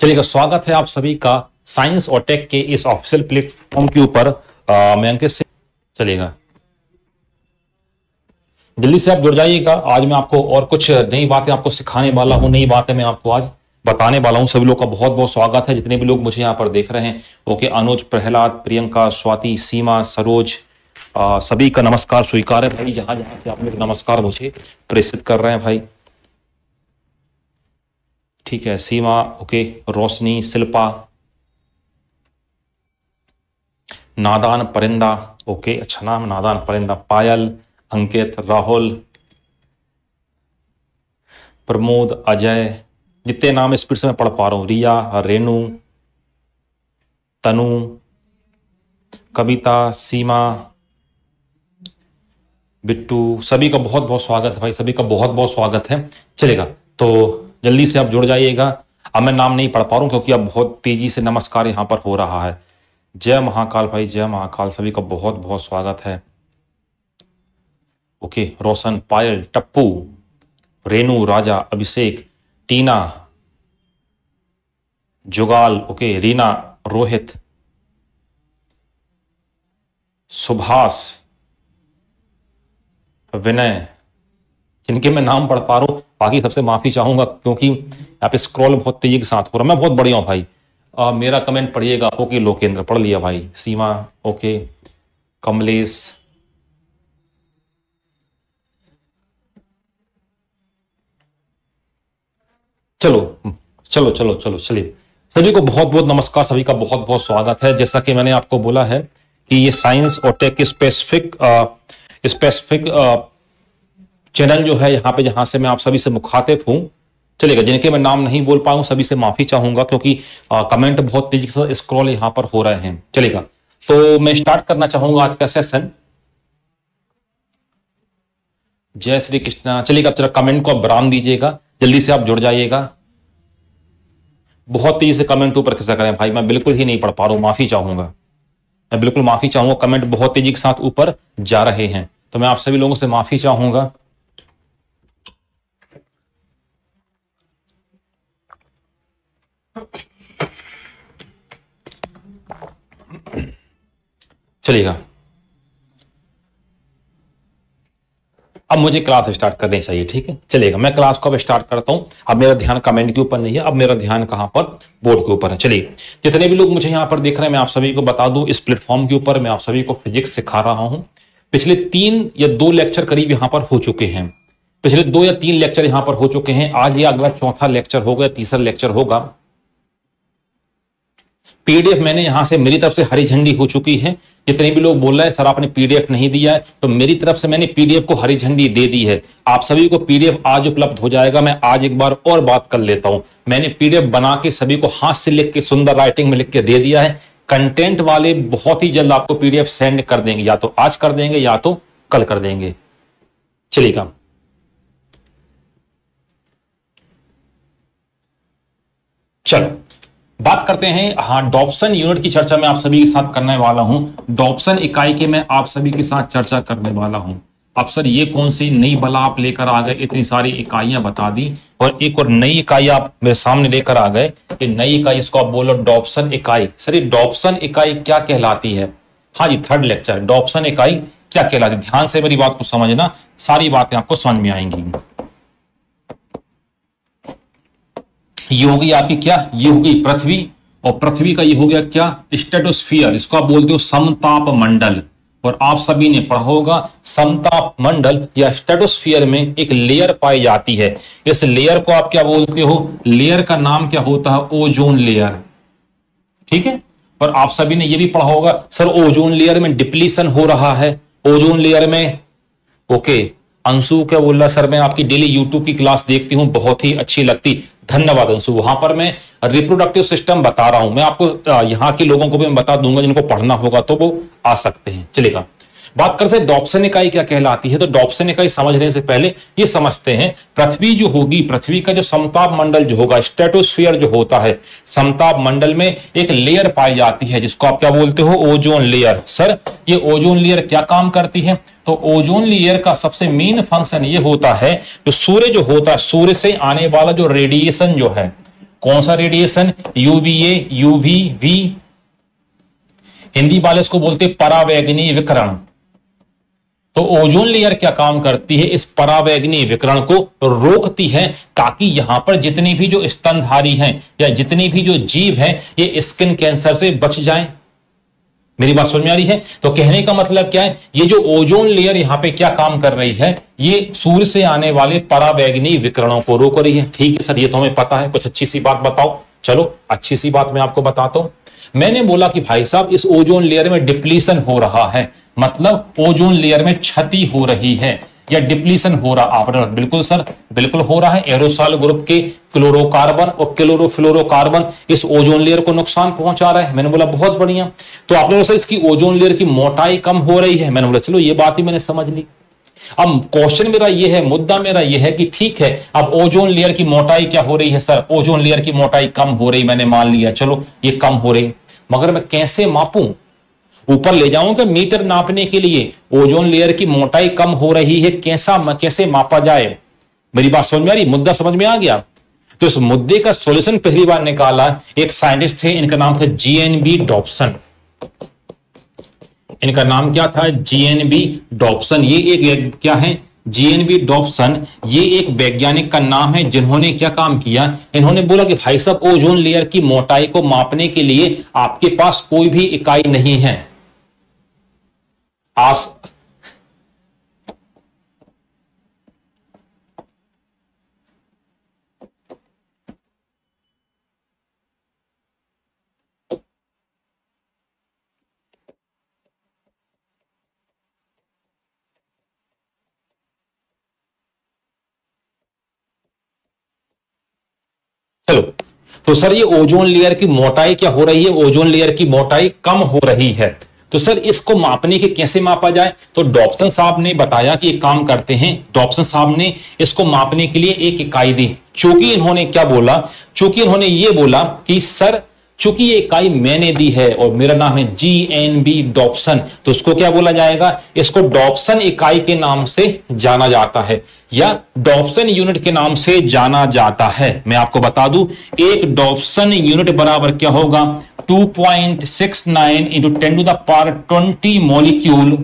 चलिएगा, स्वागत है आप सभी का साइंस और टेक के इस ऑफिशियल प्लेटफॉर्म के ऊपर। मैं अंकित से चलिएगा, जल्दी से आप जुड़ जाइएगा। आज मैं आपको और कुछ नई बातें आपको सिखाने वाला हूं, नई बातें मैं आपको आज बताने वाला हूं। सभी लोग का बहुत बहुत स्वागत है, जितने भी लोग मुझे यहाँ पर देख रहे हैं। ओके, अनुज, प्रहलाद, प्रियंका, स्वाति, सीमा, सरोज, सभी का नमस्कार स्वीकार है भाई। जहां जहां से आप लोग नमस्कार मुझे प्रेषित कर रहे हैं भाई, ठीक है। सीमा, ओके, रोशनी, शिल्पा, नादान परिंदा, ओके, अच्छा नाम नादान परिंदा, पायल, अंकित, राहुल, प्रमोद, अजय, जितने नाम स्पीड से मैं पढ़ पा रहा हूं, रिया, रेनू, तनु, कविता, सीमा, बिट्टू, सभी का बहुत बहुत स्वागत है भाई, सभी का बहुत बहुत स्वागत है। चलेगा, तो जल्दी से आप जुड़ जाइएगा। अब मैं नाम नहीं पढ़ पा रहा हूं क्योंकि अब बहुत तेजी से नमस्कार यहां पर हो रहा है। जय महाकाल भाई, जय महाकाल, सभी का बहुत बहुत स्वागत है। ओके, रोशन, पायल, टप्पू, रेनू, राजा, अभिषेक, टीना, जुगाल, ओके, रीना, रोहित, सुभाष, विनय, जिनके मैं नाम पढ़ पा रहा हूं, बाकी सबसे माफी चाहूंगा क्योंकि यहाँ पे स्क्रॉल बहुत तेजी के साथ हो रहा है। मैं बहुत बढ़िया हूं भाई। मेरा कमेंट पढ़िएगा। ओके, लोकेंद्र पढ़ लिया भाई। सीमा, ओके, कमलेश, चलो चलो चलो चलो चलिए, सभी को बहुत बहुत नमस्कार, सभी का बहुत बहुत स्वागत है। जैसा कि मैंने आपको बोला है कि ये साइंस और टेक स्पेसिफिक चैनल जो है यहाँ पे, जहां से मैं आप सभी से मुखातिब हूं। चलेगा, जिनके मैं नाम नहीं बोल पाऊं सभी से माफी चाहूंगा क्योंकि कमेंट बहुत तेजी से स्क्रॉल यहाँ पर हो रहे हैं। चलेगा, तो मैं स्टार्ट करना चाहूंगा आज का सेशन। जय श्री कृष्णा। चलिएगा, जरा कमेंट को आप विराम दीजिएगा, जल्दी से आप जुड़ जाइएगा। बहुत तेजी से कमेंट ऊपर खिसक रहे हैं भाई, मैं बिल्कुल ही नहीं पढ़ पा रहा हूं, माफी चाहूंगा, मैं बिल्कुल माफी चाहूंगा। कमेंट बहुत तेजी के साथ ऊपर जा रहे हैं, तो मैं आप सभी लोगों से माफी चाहूंगा। चलिएगा, अब मुझे क्लास स्टार्ट करनी चाहिए, ठीक है। चलिएगा, मैं क्लास को अब स्टार्ट करता हूं। अब मेरा ध्यान कमेंट के ऊपर नहीं है, अब मेरा ध्यान कहां पर, बोर्ड के ऊपर है। चलिए, जितने भी लोग मुझे यहां पर देख रहे हैं, मैं आप सभी को बता दूं, इस प्लेटफॉर्म के ऊपर मैं आप सभी को फिजिक्स सिखा रहा हूं। पिछले 3 या 2 लेक्चर करीब यहां पर हो चुके हैं, पिछले 2 या 3 लेक्चर यहां पर हो चुके हैं। आज ये अगला चौथा लेक्चर होगा, तीसरा लेक्चर होगा। पीडीएफ मैंने यहां से, मेरी तरफ से हरी झंडी हो चुकी है। जितने भी लोग बोल रहे हैं सर आपने पीडीएफ नहीं दिया है, तो मेरी तरफ से मैंने पीडीएफ को हरी झंडी दे दी है। आप सभी को पीडीएफ आज उपलब्ध हो जाएगा। मैं आज एक बार और बात कर लेता हूं, मैंने पीडीएफ बना के सभी को हाथ से लिख के, सुंदर राइटिंग में लिख के दे दिया है। कंटेंट वाले बहुत ही जल्द आपको पीडीएफ सेंड कर देंगे, या तो आज कर देंगे या तो कल कर देंगे। चलिएगा, चलो बात करते हैं। हाँ, डॉप्सन यूनिट की चर्चा मैं आप सभी के साथ करने वाला हूं। डॉप्सन इकाई के मैं आप सभी के साथ चर्चा करने वाला हूं। अब सर ये कौन सी नई बला आप लेकर आ गए, इतनी सारी इकाइयां बता दी और एक और नई इकाई आप मेरे सामने लेकर आ गए। ये नई इकाई, इसको आप बोलो डॉप्सन इकाई। सर ये डॉप्सन इकाई क्या कहलाती है? हाँ जी, 3rd लेक्चर, डॉप्सन इकाई क्या कहलाती है। ध्यान से मेरी बात को समझना, सारी बातें आपको समझ में आएंगी। ये होगी आपकी क्या, ये होगी पृथ्वी, और पृथ्वी का ये हो गया क्या, स्ट्रेटोस्फियर। इसको आप बोलते हो समताप मंडल। और आप सभी ने पढ़ा होगा समताप मंडल या स्ट्रेटोस्फियर में एक लेयर पाई जाती है। इस लेयर को आप क्या बोलते हो, लेयर का नाम क्या होता है, ओजोन लेयर, ठीक है। और आप सभी ने ये भी पढ़ा होगा सर ओजोन लेयर में डिप्लीशन हो रहा है, ओजोन लेयर में। ओके, अंशु क्या बोल रहा है, सर मैं आपकी डेली यूट्यूब की क्लास देखती हूं, बहुत ही अच्छी लगती। धन्यवाद अंशु। वहां पर मैं रिप्रोडक्टिव सिस्टम बता रहा हूं, मैं आपको यहाँ के लोगों को भी मैं बता दूंगा, जिनको पढ़ना होगा तो वो आ सकते हैं। चलेगा, बात करते हैं डॉप्सन इकाई क्या कहलाती है। तो डॉप्सन इकाई समझने से पहले ये समझते हैं, पृथ्वी जो होगी, पृथ्वी का जो समताप मंडल जो होगा, स्ट्रेटोस्फियर जो होता है, समताप मंडल में एक लेयर पाई जाती है जिसको आप क्या बोलते हो, ओजोन लेयर। सर ये ओजोन लेयर क्या काम करती है? तो ओजोन लेयर का सबसे मेन फंक्शन ये होता है, जो सूर्य जो होता है, सूर्य से आने वाला जो रेडिएशन जो है, कौन सा रेडिएशन? यूवीए, यूवीवी। हिंदी वाले इसको बोलते परावैंगनी विकिरण। तो ओजोन लेयर क्या काम करती है? इस परावैंगनी विकिरण को रोकती है, ताकि यहां पर जितनी भी जो स्तनधारी हैं या जितनी भी जो जीव हैं ये स्किन कैंसर से बच जाएं। मेरी बात समझ में आ रही है? तो कहने का मतलब क्या है, ये जो ओजोन लेयर यहां पे क्या काम कर रही है, ये सूर्य से आने वाले परावैंगनी विकिरणों को रोक रही है। ठीक है सर, ये तो हमें पता है, कुछ अच्छी सी बात बताओ। चलो अच्छी सी बात मैं आपको बताता हूं। मैंने बोला कि भाई साहब इस ओजोन लेयर में डिप्लीशन हो रहा है, मतलब ओजोन लेयर में क्षति हो रही है या डिप्लीशन हो रहा। आपने बिल्कुल सर, बिल्कुल हो रहा है। एरोसॉल ग्रुप के क्लोरोकार्बन और क्लोरोफ्लोरोकार्बन इस ओजोन लेयर को नुकसान पहुंचा रहा है। मैंने बोला बहुत बढ़िया। तो आपने बोला इसकी ओजोन लेयर की मोटाई कम हो रही है। मैंने बोला चलो ये बात ही मैंने समझ ली। अब क्वेश्चन मेरा ये है, मुद्दा मेरा ये है कि ठीक है, अब ओजोन लेयर की मोटाई क्या हो रही है सर? ओजोन लेयर की मोटाई कम हो रही, मैंने मान लिया, चलो ये कम हो रही, मगर मैं कैसे मापूं? ऊपर ले जाऊंगा मीटर नापने के लिए। ओजोन लेयर की मोटाई कम हो रही है, कैसे मापा जाए? मेरी बात समझ में आ रही? मुद्दा समझ में आ गया? तो इस मुद्दे का सॉल्यूशन पहली बार निकाला एक साइंटिस्ट थे, इनका नाम था जीएनबी डॉप्सन। इनका नाम क्या था? GNB Dobson. ये एक क्या है? जीएनबी डॉप्सन, ये एक वैज्ञानिक का नाम है, जिन्होंने क्या काम किया, इन्होंने बोला कि भाई साहब ओजोन लेयर की मोटाई को मापने के लिए आपके पास कोई भी इकाई नहीं है। चलो, तो सर ये ओजोन लेयर की मोटाई क्या हो रही है? ओजोन लेयर की मोटाई कम हो रही है। तो सर इसको मापने के कैसे मापा जाए? तो डॉप्सन साहब ने बताया कि एक काम करते हैं। डॉप्सन साहब ने इसको मापने के लिए एक इकाई दी। चूंकि इन्होंने क्या बोला, चूंकि इन्होंने ये बोला कि सर चूंकि ये इकाई मैंने दी है और मेरा नाम है जीएनबी डॉप्सन, तो उसको क्या बोला जाएगा? इसको डॉप्सन इकाई के नाम से जाना जाता है या डॉप्सन यूनिट के नाम से जाना जाता है। मैं आपको बता दूं, एक डॉप्सन यूनिट बराबर क्या होगा? 2.69 into 10 to the power 20 molecule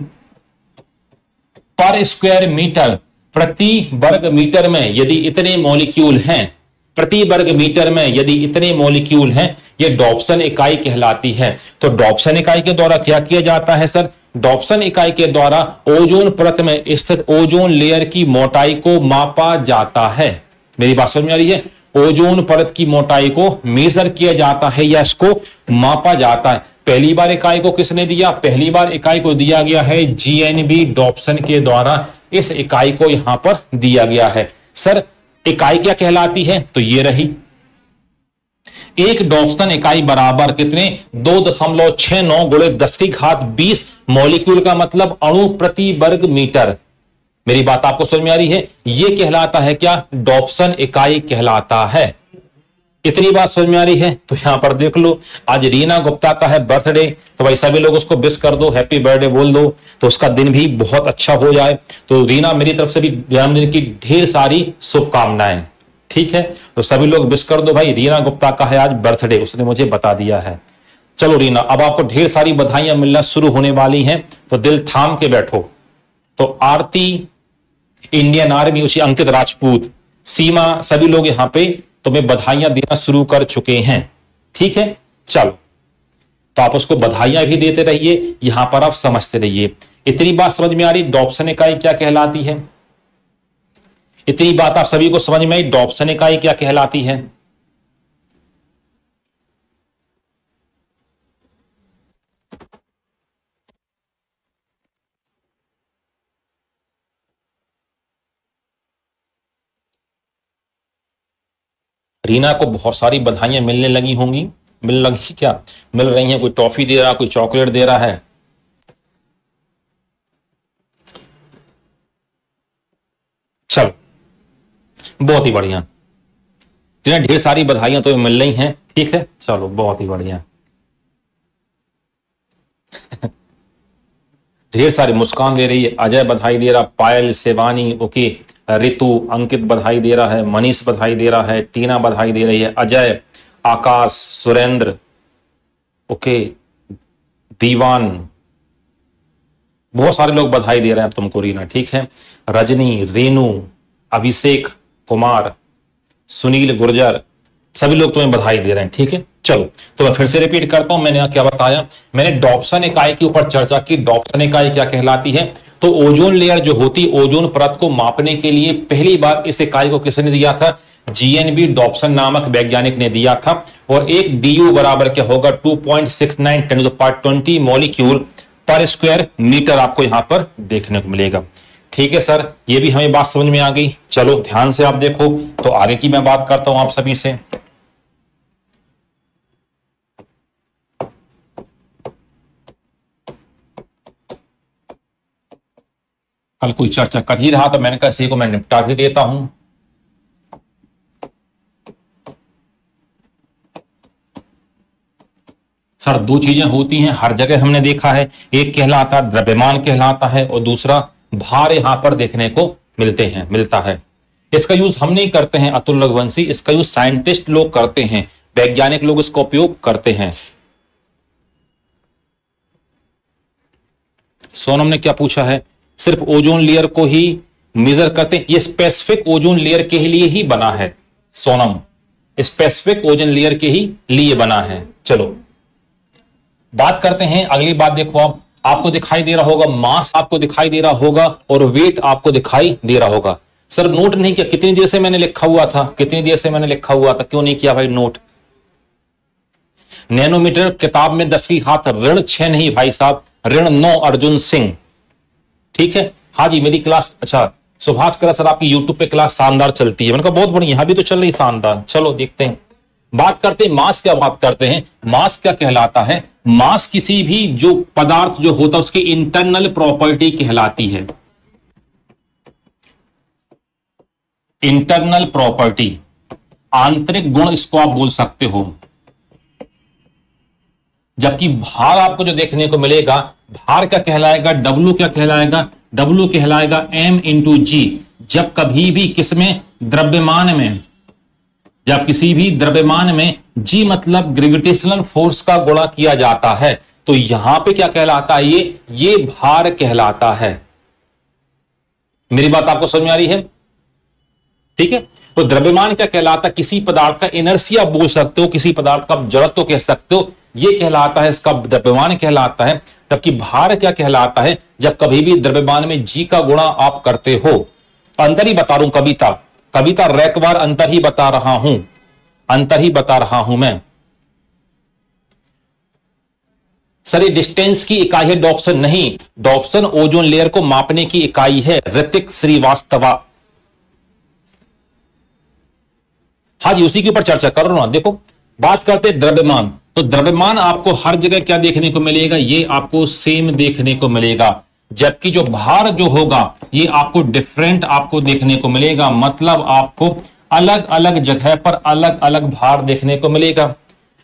per square metre. प्रति वर्ग मीटर में यदि इतने मॉलिक्यूल हैं, प्रति वर्ग मीटर में यदि इतने मॉलिक्यूल हैं, ये डॉप्सन इकाई कहलाती है। तो डॉप्सन इकाई के द्वारा क्या किया जाता है सर? डॉप्सन इकाई के द्वारा ओजोन परत में स्थित ओजोन लेयर की मोटाई को मापा जाता है। मेरी बात समझ में आ रही है? ओजोन परत की मोटाई को मेजर किया जाता है या इसको मापा जाता है। पहली बार इकाई को किसने दिया? पहली बार इकाई को दिया गया है जीएनबी डॉप्सन के द्वारा। इस इकाई को यहां पर दिया गया है। सर इकाई क्या कहलाती है? तो ये रही, एक डॉप्सन इकाई बराबर कितने? 2.69 गुणे 10 की घात 20 मॉलिक्यूल का मतलब अणु प्रति वर्ग मीटर। मेरी बात आपको समझ में आ रही है? यह कहलाता है क्या? डॉप्सन इकाई कहलाता है। इतनी बात समझ में आ रही है? तो यहां पर देख लो, आज रीना गुप्ता का है बर्थडे, तो भाई सभी लोग उसको विश कर दो, हैप्पी बर्थडे बोल दो, तो उसका दिन भी बहुत अच्छा हो जाए। तो रीना मेरी तरफ से भी जन्मदिन की ढेर सारी शुभकामनाएं। ठीक है, तो सभी लोग विश कर दो भाई। रीना गुप्ता का है आज बर्थडे, उसने मुझे बता दिया है। चलो रीना, अब आपको ढेर सारी बधाइयां मिलना शुरू होने वाली हैं, तो दिल थाम के बैठो। तो आरती, इंडियन आर्मी, उसी अंकित राजपूत, सीमा, सभी लोग यहां पे तुम्हें बधाइयां देना शुरू कर चुके हैं। ठीक है, चलो, तो आप उसको बधाइयां भी देते रहिए, यहां पर आप समझते रहिए। इतनी बात समझ में आ रही डॉप्सन इकाई क्या कहलाती है? इतनी बात आप सभी को समझ में आई, डॉप्सन इकाई क्या कहलाती है? रीना को बहुत सारी बधाइयां मिलने लगी होंगी। मिल लगी क्या? मिल रही हैं। कोई टॉफी दे रहा, कोई चॉकलेट दे रहा है। चलो, बहुत ही बढ़िया, ढेर सारी बधाइयां तो मिल रही हैं। ठीक है, चलो बहुत ही बढ़िया। ढेर सारी मुस्कान दे रही है, अजय बधाई दे रहा, पायल, शिवानी, ओके, ऋतु, अंकित बधाई दे रहा है, मनीष बधाई दे रहा है, टीना बधाई दे रही है, अजय, आकाश, सुरेंद्र, ओके, दीवान, बहुत सारे लोग बधाई दे रहे हैं तुमको रीना, ठीक है। रजनी, रेनू, अभिषेक कुमार, सुनील गुर्जर, सभी लोग तुम्हें बधाई दे रहे हैं, ठीक है। चलो तो मैं फिर से रिपीट करता हूं, मैंने क्या बताया, मैंने डॉप्सन इकाई के ऊपर चर्चा की। डॉप्सन इकाई क्या कहलाती है? तो ओजोन लेयर जो होती, ओजोन परत को मापने के लिए पहली बार इस इकाई को किसने दिया था? जीएनबी डॉप्सन नामक वैज्ञानिक ने दिया था। और एक डीयू बराबर क्या होगा? 2.69 10 to the power 20 molecule per square metre आपको यहां पर देखने को मिलेगा, ठीक है सर। ये भी हमें बात समझ में आ गई। चलो ध्यान से आप देखो, तो आगे की मैं बात करता हूं आप सभी से। कल कोई चर्चा कर ही रहा तो मैंने कहा इसी को मैं निपटा भी देता हूं। सर दो चीजें होती हैं हर जगह हमने देखा है, एक कहलाता द्रव्यमान कहलाता है और दूसरा भार यहां पर देखने को मिलता है। इसका यूज हम नहीं करते हैं अतुल रघुवंशी, इसका यूज साइंटिस्ट लोग करते हैं, वैज्ञानिक लोग इसका उपयोग करते हैं। सोनम ने क्या पूछा है? सिर्फ ओजोन लेयर को ही मेजर करते हैं? ये स्पेसिफिक ओजोन लेयर के लिए ही बना है सोनम, स्पेसिफिक ओजोन लेयर के ही लिए बना है। चलो बात करते हैं अगली बात। देखो आप, आपको दिखाई दे रहा होगा मास, आपको दिखाई दे रहा होगा और वेट आपको दिखाई दे रहा होगा। सर नोट नहीं किया, कितनी देर से मैंने लिखा हुआ था, कितनी देर से मैंने लिखा हुआ था, क्यों नहीं किया भाई नोट? नैनोमीटर किताब में 10 की हाथ, ऋण 6 नहीं भाई साहब, ऋण 9 अर्जुन सिंह, ठीक है। हाँ जी मेरी क्लास, अच्छा सुभाष करा सर आपकी यूट्यूब पे क्लास शानदार चलती है। मैंने कहा बहुत बढ़िया, यहां भी तो चल रही शानदार। चलो देखते हैं, बात करते हैं मास। क्या बात करते हैं? मास क्या कहलाता है? मास किसी भी जो पदार्थ जो होता है उसकी इंटरनल प्रॉपर्टी कहलाती है। इंटरनल प्रॉपर्टी, आंतरिक गुण इसको आप बोल सकते हो। जबकि भार आपको जो देखने को मिलेगा, भार क्या कहलाएगा? डब्ल्यू क्या कहलाएगा? डब्ल्यू कहलाएगा एम इंटू जी। जब कभी भी किसमें? द्रव्यमान में, जब किसी भी द्रव्यमान में जी मतलब ग्रेविटेशनल फोर्स का गुणा किया जाता है, तो यहां पे क्या कहलाता है? ये भार कहलाता है। मेरी बात आपको समझ में आ रही है? ठीक है। तो द्रव्यमान क्या कहलाता है? किसी पदार्थ का इनर्शिया बोल सकते हो, किसी पदार्थ का जड़त्व कह सकते हो, ये कहलाता है, इसका द्रव्यमान कहलाता है। जबकि भार क्या कहलाता है? जब कभी भी द्रव्यमान में जी का गुणा आप करते हो। अंतर ही बता रहा हूं, कविता रैकवार अंतर ही बता रहा हूं, अंतर ही बता रहा हूं मैं। सर ये डिस्टेंस की इकाई है डॉप्सन? नहीं, डॉप्सन ओजोन लेयर को मापने की इकाई है। ऋतिक श्रीवास्तवा, हाँ जी उसी के ऊपर चर्चा कर रहा हूं। देखो बात करते हैं द्रव्यमान, तो द्रव्यमान आपको हर जगह क्या देखने को मिलेगा? ये आपको सेम देखने को मिलेगा। जबकि जो भार जो होगा ये आपको डिफरेंट आपको देखने को मिलेगा, मतलब आपको अलग अलग जगह पर अलग अलग भार देखने को मिलेगा।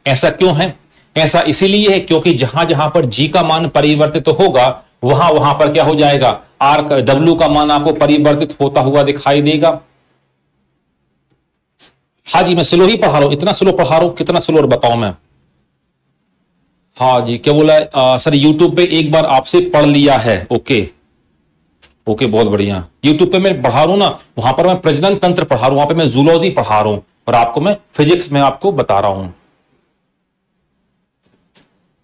ऐसा क्यों है? ऐसा इसीलिए है क्योंकि जहां जहां पर जी का मान परिवर्तित तो होगा, वहां वहां पर क्या हो जाएगा? आर का, डब्ल्यू का मान आपको परिवर्तित होता हुआ दिखाई देगा। हाँ जी मैं स्लो ही पढ़ा रहा हूं, इतना स्लो पढ़ा रहा हूं, कितना स्लो और बताऊं मैं? हाँ जी क्या बोला है? सर यूट्यूब पे एक बार आपसे पढ़ लिया है। ओके ओके बहुत बढ़िया। यूट्यूब पे मैं पढ़ा रहा हूं ना, वहां पर मैं प्रजनन तंत्र पढ़ा रहा हूं, वहां पे मैं जूलॉजी पढ़ा रहा हूं और आपको मैं फिजिक्स में आपको बता रहा हूं,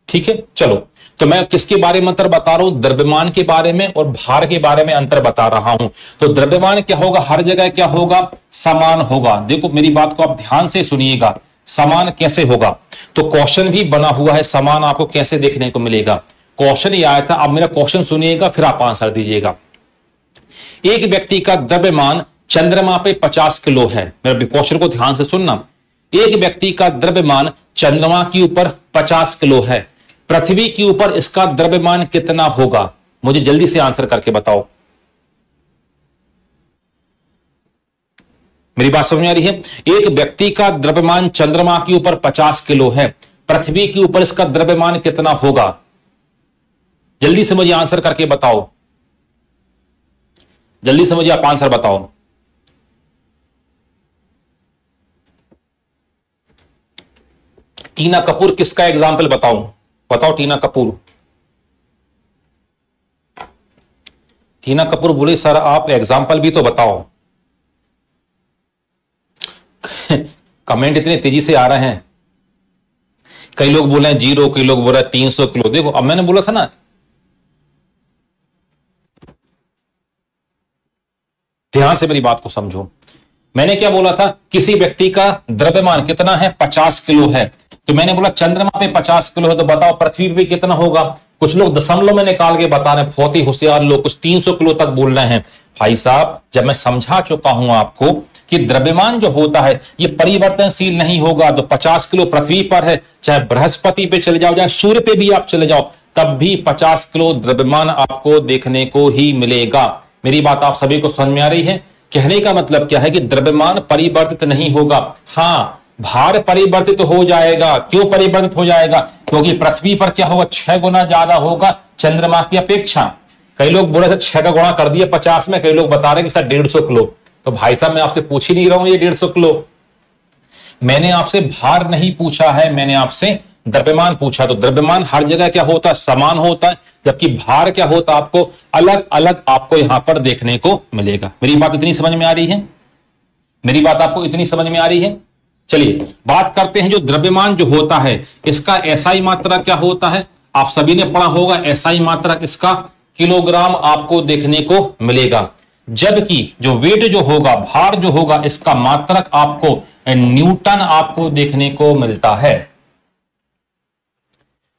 ठीक है। चलो तो मैं किसके बारे में अंतर बता रहा हूं? द्रव्यमान के बारे में और भार के बारे में अंतर बता रहा हूं। तो द्रव्यमान क्या होगा? हर जगह क्या होगा? समान होगा। देखो मेरी बात को आप ध्यान से सुनिएगा, समान कैसे होगा? तो क्वेश्चन भी बना हुआ है, समान आपको कैसे देखने को मिलेगा? क्वेश्चन ये आया था, अब मेरा क्वेश्चन सुनिएगा फिर आप आंसर दीजिएगा। एक व्यक्ति का द्रव्यमान चंद्रमा पे 50 किलो है। मेरे क्वेश्चन को ध्यान से सुनना। एक व्यक्ति का द्रव्यमान चंद्रमा के ऊपर 50 किलो है, पृथ्वी के ऊपर इसका द्रव्यमान कितना होगा? मुझे जल्दी से आंसर करके बताओ। मेरी बात समझ में आ रही है? एक व्यक्ति का द्रव्यमान चंद्रमा के ऊपर 50 किलो है, पृथ्वी के ऊपर इसका द्रव्यमान कितना होगा? जल्दी से मुझे आंसर करके बताओ, जल्दी से मुझे आप आंसर बताओ। टीना कपूर किसका एग्जाम्पल बताऊं? बताओ टीना कपूर। टीना कपूर बोले सर आप एग्जाम्पल भी तो बताओ। कमेंट इतने तेजी से आ रहे हैं, कई लोग बोले हैं 0, कई लोग बोल रहे हैं 300 किलो। देखो अब मैंने बोला था ना, ध्यान से मेरी बात को समझो। मैंने क्या बोला था? किसी व्यक्ति का द्रव्यमान कितना है? 50 किलो है। तो मैंने बोला चंद्रमा पे 50 किलो है, तो बताओ पृथ्वी पे कितना होगा? कुछ लोग दशमलव में निकाल के बता रहे हैं, बहुत ही होशियार लोग, कुछ 300 किलो तक बोल रहे हैं। भाई साहब, जब मैं समझा चुका हूं आपको कि द्रव्यमान जो होता है ये परिवर्तनशील नहीं होगा, तो 50 किलो पृथ्वी पर है, चाहे बृहस्पति पे चले जाओ, चाहे सूर्य पे भी आप चले जाओ, तब भी 50 किलो द्रव्यमान आपको देखने को ही मिलेगा। मेरी बात आप सभी को समझ में आ रही है? कहने का मतलब क्या है कि द्रव्यमान परिवर्तित नहीं होगा। हां, भार परिवर्तित हो जाएगा। क्यों परिवर्तित हो जाएगा? क्योंकि पृथ्वी पर क्या होगा? 6 गुना ज्यादा होगा चंद्रमा की अपेक्षा। कई लोग बोले थे 6 का गुणा कर दिया 50 में, कई लोग बता रहे कि सर 150 किलो। तो भाई साहब मैं आपसे पूछ ही नहीं रहा हूं ये 150 किलो। मैंने आपसे भार नहीं पूछा है, मैंने आपसे द्रव्यमान पूछा। तो द्रव्यमान हर जगह क्या होता है? समान होता है, जबकि भार क्या होता है? आपको अलग अलग आपको यहां पर देखने को मिलेगा। मेरी बात इतनी समझ में आ रही है? मेरी बात आपको इतनी समझ में आ रही है? चलिए बात करते हैं जो द्रव्यमान जो होता है इसका एसआई मात्रा क्या होता है? आप सभी ने पढ़ा होगा एसआई मात्रा इसका किलोग्राम आपको देखने को मिलेगा, जबकि जो वेट जो होगा, भार जो होगा, इसका मात्रक आपको न्यूटन आपको देखने को मिलता है।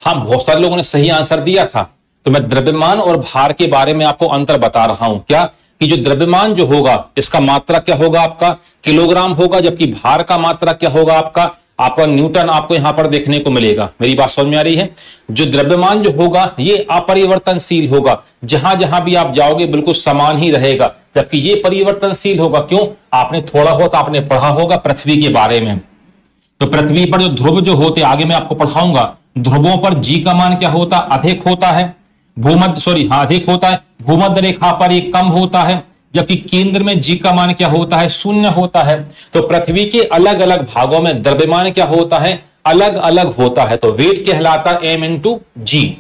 हाँ, बहुत सारे लोगों ने सही आंसर दिया था। तो मैं द्रव्यमान और भार के बारे में आपको अंतर बता रहा हूं। क्या कि जो द्रव्यमान जो होगा इसका मात्रा क्या होगा? आपका किलोग्राम होगा, जबकि भार का मात्रा क्या होगा? आपका न्यूटन आपको यहां पर देखने को मिलेगा। मेरी बात समझ में आ रही है? जो द्रव्यमान जो होगा ये अपरिवर्तनशील होगा, जहां जहां भी आप जाओगे बिल्कुल समान ही रहेगा, जबकि ये परिवर्तनशील होगा। क्यों? आपने थोड़ा बहुत आपने पढ़ा होगा पृथ्वी के बारे में। तो पृथ्वी पर जो ध्रुव जो होते, आगे मैं आपको पढ़ाऊंगा, ध्रुवों पर जी का मान क्या होता? अधिक होता है। अधिक होता है। भूमध्य रेखा पर ये कम होता है, जबकि केंद्र में जी का मान क्या होता है? 0 होता है। तो पृथ्वी के अलग अलग भागों में द्रव्यमान क्या होता है? अलग अलग होता है। तो वेट कहलाता m इंटू जी।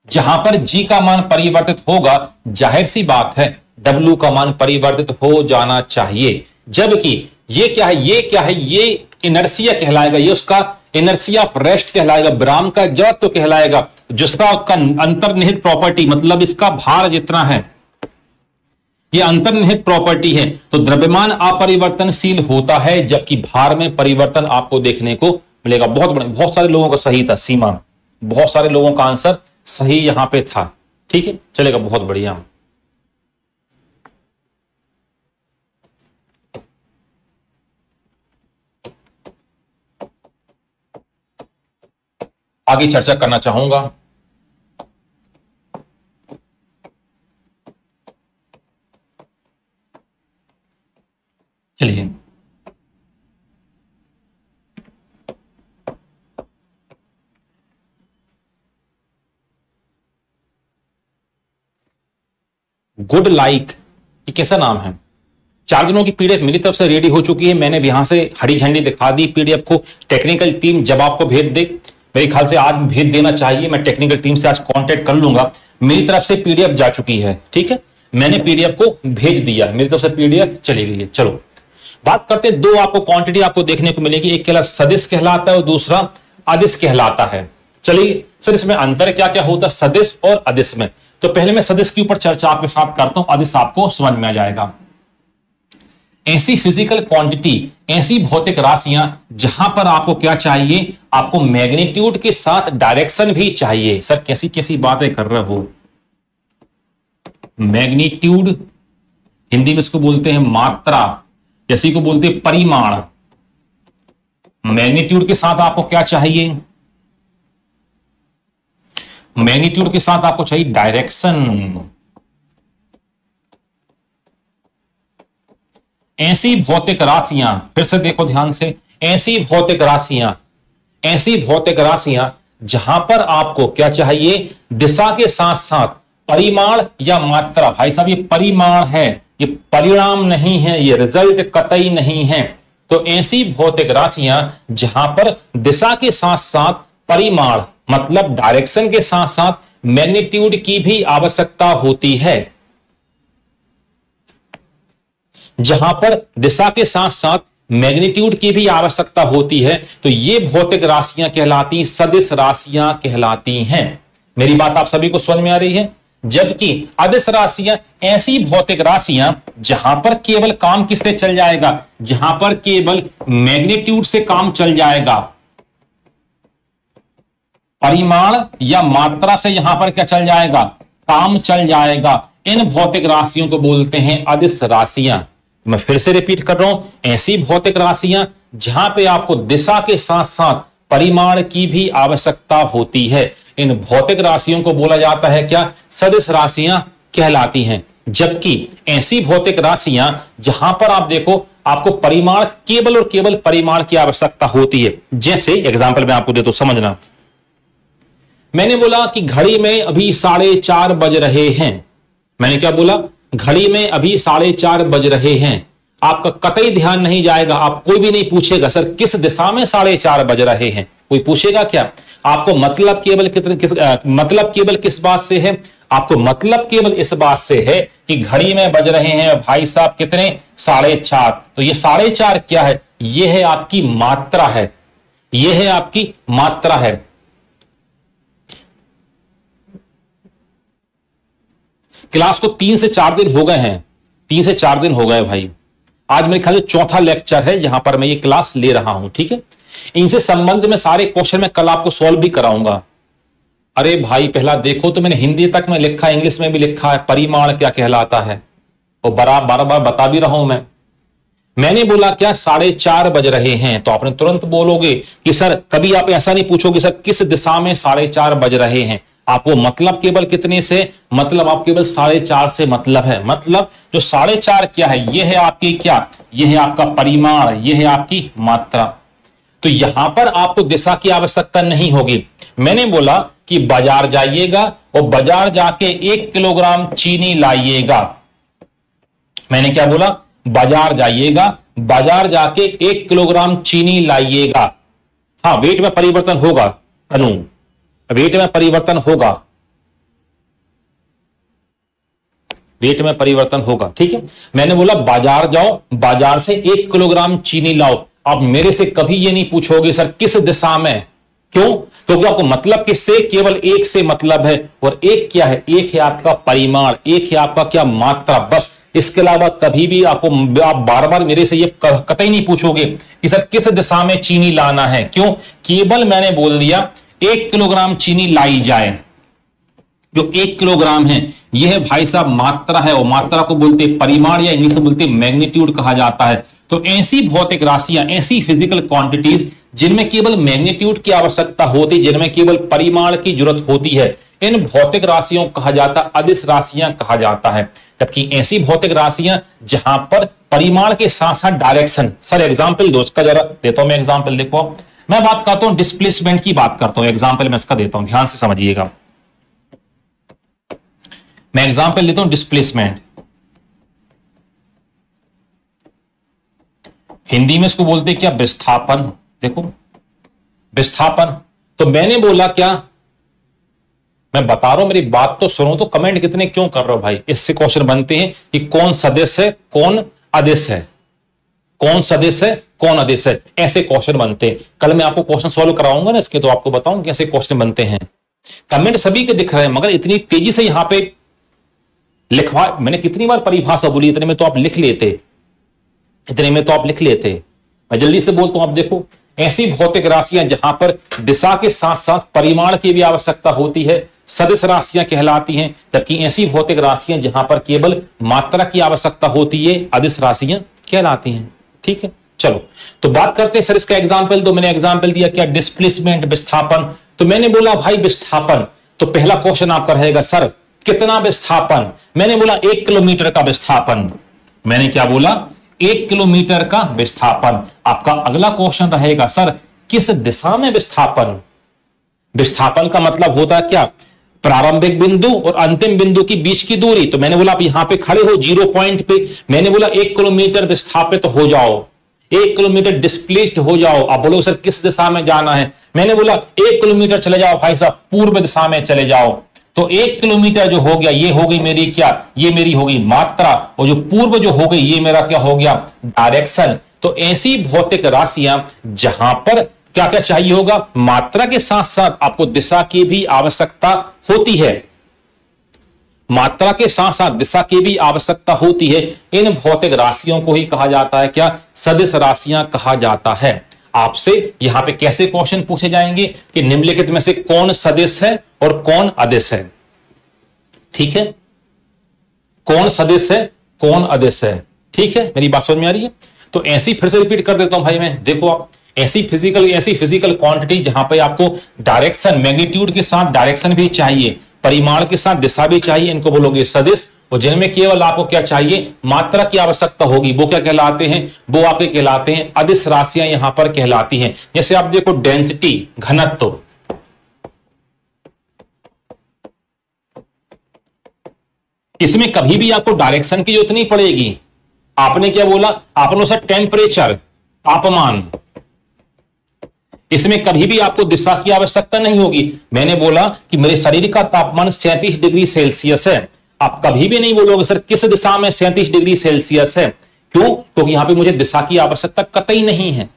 जहां पर जी का मान परिवर्तित होगा, जाहिर सी बात है W का मान परिवर्तित हो जाना चाहिए। जबकि ये क्या है? ये इनर्सिया कहलाएगा, ये उसका इनर्सिया ऑफ रेस्ट कहलाएगा, ब्राम का जड़त्व कहलाएगा, जिसका उसका अंतर्निहित प्रॉपर्टी, मतलब इसका भार जितना है ये अंतर्निहित प्रॉपर्टी है। तो द्रव्यमान अपरिवर्तनशील होता है, जबकि भार में परिवर्तन आपको देखने को मिलेगा। बहुत सारे लोगों का सही था सीमा, बहुत सारे लोगों का आंसर सही यहां पे था। ठीक है, चलेगा, बहुत बढ़िया। आगे चर्चा करना चाहूंगा। चलिए गुड लाइक, ये कैसा नाम है? 4 दिनों की पीडीएफ मेरी तरफ से रेडी हो चुकी है। मैंने यहां से हरी झंडी दिखा दी पीडीएफ को। टेक्निकल टीम जब आपको भेज दे, मेरे ख्याल से आज भेज देना चाहिए, मैं टेक्निकल टीम से आज कांटेक्ट कर लूंगा। मेरी तरफ से पीडीएफ जा चुकी है। ठीक है, मैंने पीडीएफ को भेज दिया, मेरी तरफ से पीडीएफ चली गई है। चलो बात करते हैं। 2 आपको क्वांटिटी आपको देखने को मिलेगी, एक कहलाता सदिश कहलाता है और दूसरा अदिश कहलाता है। चलिए सर, इसमें अंतर क्या क्या होता है सदिश और अदिश में? तो पहले मैं सदिश के ऊपर चर्चा आपके साथ करता हूं, अदिश आपको समझ में आ जाएगा। ऐसी फिजिकल क्वांटिटी, ऐसी भौतिक राशियां जहां पर आपको क्या चाहिए? आपको मैग्नीट्यूड के साथ डायरेक्शन भी चाहिए। सर कैसी कैसी बातें कर रहे हो? मैग्नीट्यूड हिंदी में इसको बोलते हैं मात्रा, जैसी को बोलते हैं परिमाण। मैग्नीट्यूड के साथ आपको क्या चाहिए? मैग्नीट्यूड के साथ आपको चाहिए डायरेक्शन। ऐसी भौतिक राशियां, फिर से देखो ध्यान से, ऐसी भौतिक राशियां जहां पर आपको क्या चाहिए? दिशा के साथ साथ परिमाण या मात्रा। भाई साहब ये परिमाण है, ये परिणाम नहीं है, ये रिजल्ट कतई नहीं है। तो ऐसी भौतिक राशियां जहां पर दिशा के साथ साथ परिमाण मतलब डायरेक्शन के साथ साथ मैग्नीट्यूड की भी आवश्यकता होती है, जहां पर दिशा के साथ साथ मैग्नीट्यूड की भी आवश्यकता होती है, तो ये भौतिक राशियां कहलाती, सदिश राशियां कहलाती हैं। मेरी बात आप सभी को समझ में आ रही है? जबकि अदिश राशियां ऐसी भौतिक राशियां जहां पर केवल काम किससे चल जाएगा, जहां पर केवल मैग्नीट्यूड से काम चल जाएगा, परिमाण या मात्रा से यहां पर क्या चल जाएगा, काम चल जाएगा। इन भौतिक राशियों को बोलते हैं अदिश राशियां। मैं फिर से रिपीट कर रहा हूं, ऐसी भौतिक राशियां जहां पे आपको दिशा के साथ साथ परिमाण की भी आवश्यकता होती है, इन भौतिक राशियों को बोला जाता है क्या, सदिश राशियां कहलाती हैं। जबकि ऐसी भौतिक राशियां जहां पर आप देखो आपको परिमाण केवल और केवल परिमाण की आवश्यकता होती है, जैसे एग्जांपल मैं आपको देता हूं, समझना। मैंने बोला कि घड़ी में अभी 4:30 बज रहे हैं। मैंने क्या बोला, घड़ी में अभी 4:30 बज रहे हैं। आपका कतई ध्यान नहीं जाएगा, आप कोई भी नहीं पूछेगा सर किस दिशा में 4:30 बज रहे हैं, कोई पूछेगा क्या? आपको मतलब केवल मतलब केवल किस बात से है, आपको मतलब केवल इस बात से है कि घड़ी में बज रहे हैं भाई साहब कितने, 4:30। तो ये 4:30 क्या है, ये है आपकी मात्रा है, ये है आपकी मात्रा है। क्लास को 3 से 4 दिन हो गए हैं, 3 से 4 दिन हो गए भाई। आज मेरे ख्याल से चौथा लेक्चर है जहां पर मैं ये क्लास ले रहा हूं, ठीक है। इनसे संबंध में सारे क्वेश्चन मैं कल आपको सॉल्व भी कराऊंगा। अरे भाई पहला देखो तो मैंने हिंदी तक में लिखा है, इंग्लिश में भी लिखा है, परिमाण क्या कहलाता है, और बार बार बता भी रहा हूं मैं। मैंने बोला क्या 4:30 बज रहे हैं, तो आपने तुरंत बोलोगे कि सर, कभी आप ऐसा नहीं पूछोगे सर किस दिशा में 4:30 बज रहे हैं। आपको मतलब केवल कितने से, मतलब आप केवल 4:30 से मतलब है, मतलब जो 4:30 क्या है, यह है आपकी क्या, यह है आपका परिमाण, यह है आपकी मात्रा। तो यहां पर आपको दिशा की आवश्यकता नहीं होगी। मैंने बोला कि बाजार जाइएगा और बाजार जाके 1 किलोग्राम चीनी लाइएगा। मैंने क्या बोला, बाजार जाइएगा, बाजार जाके 1 किलोग्राम चीनी लाइएगा। हाँ, वेट में परिवर्तन होगा, अनु वेट में परिवर्तन होगा, वेट में परिवर्तन होगा, ठीक है। मैंने बोला बाजार जाओ, बाजार से 1 किलोग्राम चीनी लाओ। आप मेरे से कभी ये नहीं पूछोगे सर किस दिशा में, क्यों? क्योंकि आपको मतलब किससे, केवल एक से मतलब है, और एक क्या है, एक है आपका परिमाण, एक है आपका क्या, मात्रा, बस। इसके अलावा कभी भी आप बार बार मेरे से ये कतई नहीं पूछोगे कि सर किस दिशा में चीनी लाना है, क्यों? केवल मैंने बोल दिया 1 किलोग्राम चीनी लाई जाए। जो 1 किलोग्राम है यह है भाई साहब मात्रा है, और मात्रा को बोलते परिमाण या इंग्लिश में बोलते मैग्नीट्यूड कहा जाता है। तो ऐसी भौतिक राशियां, ऐसी फिजिकल क्वांटिटीज जिनमें केवल मैग्नीट्यूड की आवश्यकता होती, जिनमें केवल परिमाण की जरूरत होती है, इन भौतिक राशियों कहा जाता, अदिश राशियां कहा जाता है। जबकि ऐसी भौतिक राशियां जहां पर परिमाण के साथ साथ डायरेक्शन, सर एग्जाम्पल दो उसका, जरा देता हूं मैं एग्जाम्पल। देखो मैं बात करता हूं डिस्प्लेसमेंट की, बात करता हूं, एग्जाम्पल मैं इसका देता हूं, ध्यान से समझिएगा। मैं एग्जाम्पल देता हूं डिस्प्लेसमेंट, हिंदी में इसको बोलते क्या, विस्थापन। देखो विस्थापन, तो मैंने बोला क्या, मैं बता रहा हूं, मेरी बात तो सुनो, तो कमेंट कितने क्यों कर रहे हो भाई। इससे क्वेश्चन बनते हैं कि कौन सदिश है, कौन अदिश है, कौन सदिश है, कौन अदिश है, ऐसे क्वेश्चन बनते हैं। कल मैं आपको क्वेश्चन सॉल्व कराऊंगा ना इसके, तो आपको बताऊं कैसे क्वेश्चन बनते हैं। कमेंट सभी के दिख रहे हैं, मगर इतनी तेजी से यहां पे लिखवा, मैंने कितनी बार परिभाषा बोली, इतने में तो आप लिख लेते, इतने में तो आप लिख लेते। मैं जल्दी से बोलता हूं, आप देखो ऐसी भौतिक राशियां जहां पर दिशा के साथ साथ परिमाण की भी आवश्यकता होती है, सदिश राशियां कहलाती हैं। जबकि ऐसी भौतिक राशियां जहां पर केवल मात्रा की आवश्यकता होती है, अदिश राशियां कहलाती हैं। ठीक है, चलो तो बात करते हैं। सर इसका एग्जाम्पल दो। मैंने एग्जाम्पल दिया क्या, डिस्प्लेसमेंट, विस्थापन। तो मैंने बोला भाई विस्थापन, तो पहला क्वेश्चन आपका रहेगा सर कितना विस्थापन। मैंने बोला 1 किलोमीटर का विस्थापन। मैंने क्या बोला, 1 किलोमीटर का विस्थापन। आपका अगला क्वेश्चन रहेगा सर किस दिशा में विस्थापन। विस्थापन का मतलब होता है क्या, प्रारंभिक बिंदु और अंतिम बिंदु की बीच की दूरी। तो मैंने बोला आप यहां पे खड़े हो 0 पॉइंट पे, मैंने बोला 1 किलोमीटर विस्थापित हो जाओ। 1 किलोमीटर डिस्प्लेस्ड हो जाओ। आप बोलो सर किस दिशा में जाना है, मैंने बोला 1 किलोमीटर चले जाओ भाई साहब, पूर्व दिशा में चले जाओ। तो 1 किलोमीटर जो हो गया ये हो गई मेरी क्या, ये मेरी हो गई मात्रा, और जो पूर्व जो हो गई ये मेरा क्या हो गया, डायरेक्शन। तो ऐसी भौतिक राशियां जहां पर क्या क्या चाहिए होगा, मात्रा के साथ साथ आपको दिशा की भी आवश्यकता होती है, मात्रा के साथ साथ दिशा की भी आवश्यकता होती है। इन भौतिक राशियों को ही कहा जाता है क्या, सदिश राशियां कहा जाता है। आपसे यहां पे कैसे क्वेश्चन पूछे जाएंगे कि निम्नलिखित में से कौन सदिश है और कौन अदिश है, ठीक है, कौन सदिश है कौन अदिश है, ठीक है, मेरी बात समझ में आ रही है। तो ऐसी फिर से रिपीट कर देता हूं भाई मैं, देखो आप ऐसी फिजिकल क्वांटिटी जहां पे आपको डायरेक्शन, मैग्नीट्यूड के साथ डायरेक्शन भी चाहिए, परिमाण के साथ दिशा भी चाहिए, इनको बोलोगे सदिश। और जिनमें केवल आपको क्या चाहिए, मात्रा की आवश्यकता होगी, वो क्या कहलाते हैं, वो आपके कहलाते हैं अदिश राशियां यहां पर कहलाती हैं। जैसे आप देखो डेंसिटी, घनत्व, इसमें कभी भी आपको डायरेक्शन की जरूरत नहीं पड़ेगी। आपने क्या बोला, आपने सर टेम्परेचर, तापमान, इसमें कभी भी आपको दिशा की आवश्यकता नहीं होगी। मैंने बोला कि मेरे शरीर का तापमान 37 डिग्री सेल्सियस है, आप कभी भी नहीं बोलोगे सर किस दिशा में 37 डिग्री सेल्सियस है, क्यों, क्योंकि यहां पे मुझे दिशा की आवश्यकता कतई नहीं है।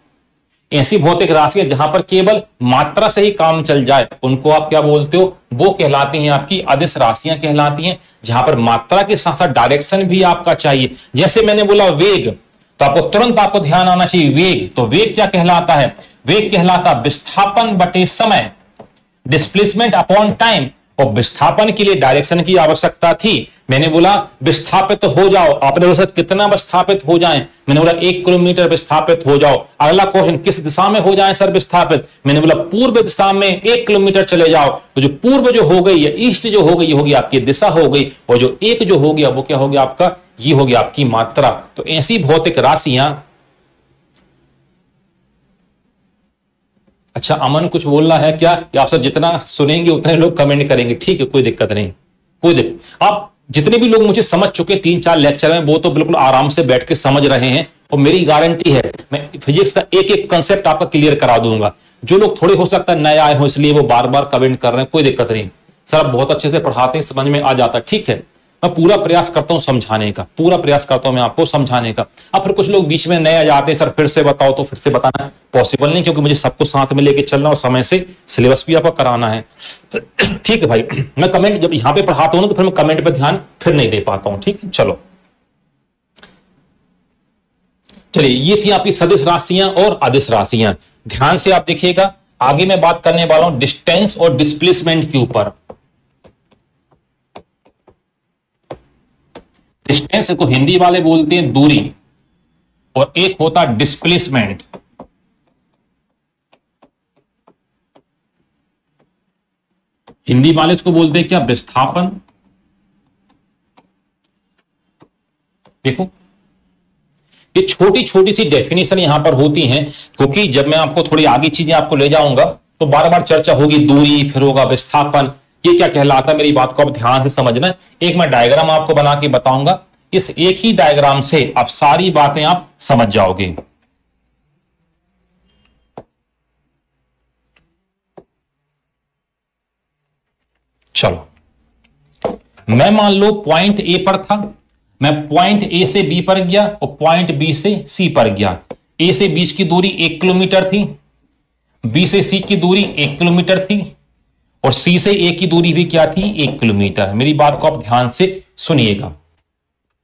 ऐसी भौतिक राशियां जहां पर केवल मात्रा से ही काम चल जाए उनको आप क्या बोलते हो, वो कहलाती हैं आपकी अदिश राशियां कहलाती हैं, जहां पर मात्रा के साथ साथ डायरेक्शन भी आपका चाहिए। जैसे मैंने बोला वेग, तो आपको तुरंत आपको ध्यान आना चाहिए वेग, तो वेग क्या कहलाता है, वेग कहलाता विस्थापन बटे समय, डिस्प्लेसमेंट अपॉन टाइम। और विस्थापन के लिए डायरेक्शन की आवश्यकता थी, मैंने बोला विस्थापित हो जाओ, आपने बोला कितना विस्थापित हो जाएं, मैंने बोला 1 किलोमीटर विस्थापित हो जाओ। अगला क्वेश्चन, किस दिशा में हो जाएं सर विस्थापित, मैंने बोला पूर्व दिशा में 1 किलोमीटर चले जाओ। तो जो पूर्व जो हो गई है, ईस्ट जो हो गई, होगी आपकी दिशा हो गई, और जो एक जो हो गया वो क्या हो गया आपका, ये हो गया आपकी मात्रा। तो ऐसी भौतिक राशियां, अच्छा अमन कुछ बोलना है क्या, कि आप सब जितना सुनेंगे उतने लोग कमेंट करेंगे, ठीक है कोई दिक्कत नहीं, कोई दिक्कत। आप जितने भी लोग मुझे समझ चुके 3-4 लेक्चर में, वो तो बिल्कुल आराम से बैठ के समझ रहे हैं, और मेरी गारंटी है मैं फिजिक्स का एक एक कंसेप्ट आपका क्लियर करा दूंगा। जो लोग थोड़े हो सकता है नए आए हो इसलिए वो बार बार कमेंट कर रहे हैं, कोई दिक्कत नहीं सर, आप बहुत अच्छे से पढ़ाते हैं, समझ में आ जाता, ठीक है। मैं पूरा प्रयास करता हूं समझाने का, पूरा प्रयास करता हूं मैं आपको समझाने का। अब फिर कुछ लोग बीच में नए आ जाते हैं, सर फिर से बताओ, तो फिर से बताना पॉसिबल नहीं, क्योंकि मुझे सबको साथ में लेके चलना और समय से सिलेबस भी आपको कराना है, ठीक है भाई। मैं कमेंट जब यहां पे पढ़ाता हूं ना, तो फिर मैं कमेंट पे ध्यान फिर नहीं दे पाता हूं, ठीक है। चलो चलिए, ये थी आपकी सदिश राशियां और अदिश राशियां। ध्यान से आप देखिएगा, आगे मैं बात करने वाला हूं डिस्टेंस और डिस्प्लेसमेंट के ऊपर। डिस्टेंस को हिंदी वाले बोलते हैं दूरी, और एक होता डिस्प्लेसमेंट। हिंदी वाले इसको बोलते हैं क्या, विस्थापन। देखो ये छोटी छोटी सी डेफिनेशन यहां पर होती हैं, क्योंकि जब मैं आपको थोड़ी आगे चीजें आपको ले जाऊंगा तो बार बार चर्चा होगी, दूरी फिर होगा विस्थापन, ये क्या कहलाता है, मेरी बात को आप ध्यान से समझना। एक मैं डायग्राम आपको बना के बताऊंगा, इस एक ही डायग्राम से आप सारी बातें आप समझ जाओगे। चलो, मैं मान लो पॉइंट ए पर था, मैं पॉइंट ए से बी पर गया और पॉइंट बी से सी पर गया। ए से बीच की दूरी 1 किलोमीटर थी, बी से सी की दूरी 1 किलोमीटर थी, और सी से ए की दूरी भी क्या थी, 1 किलोमीटर। मेरी बात को आप ध्यान से सुनिएगा,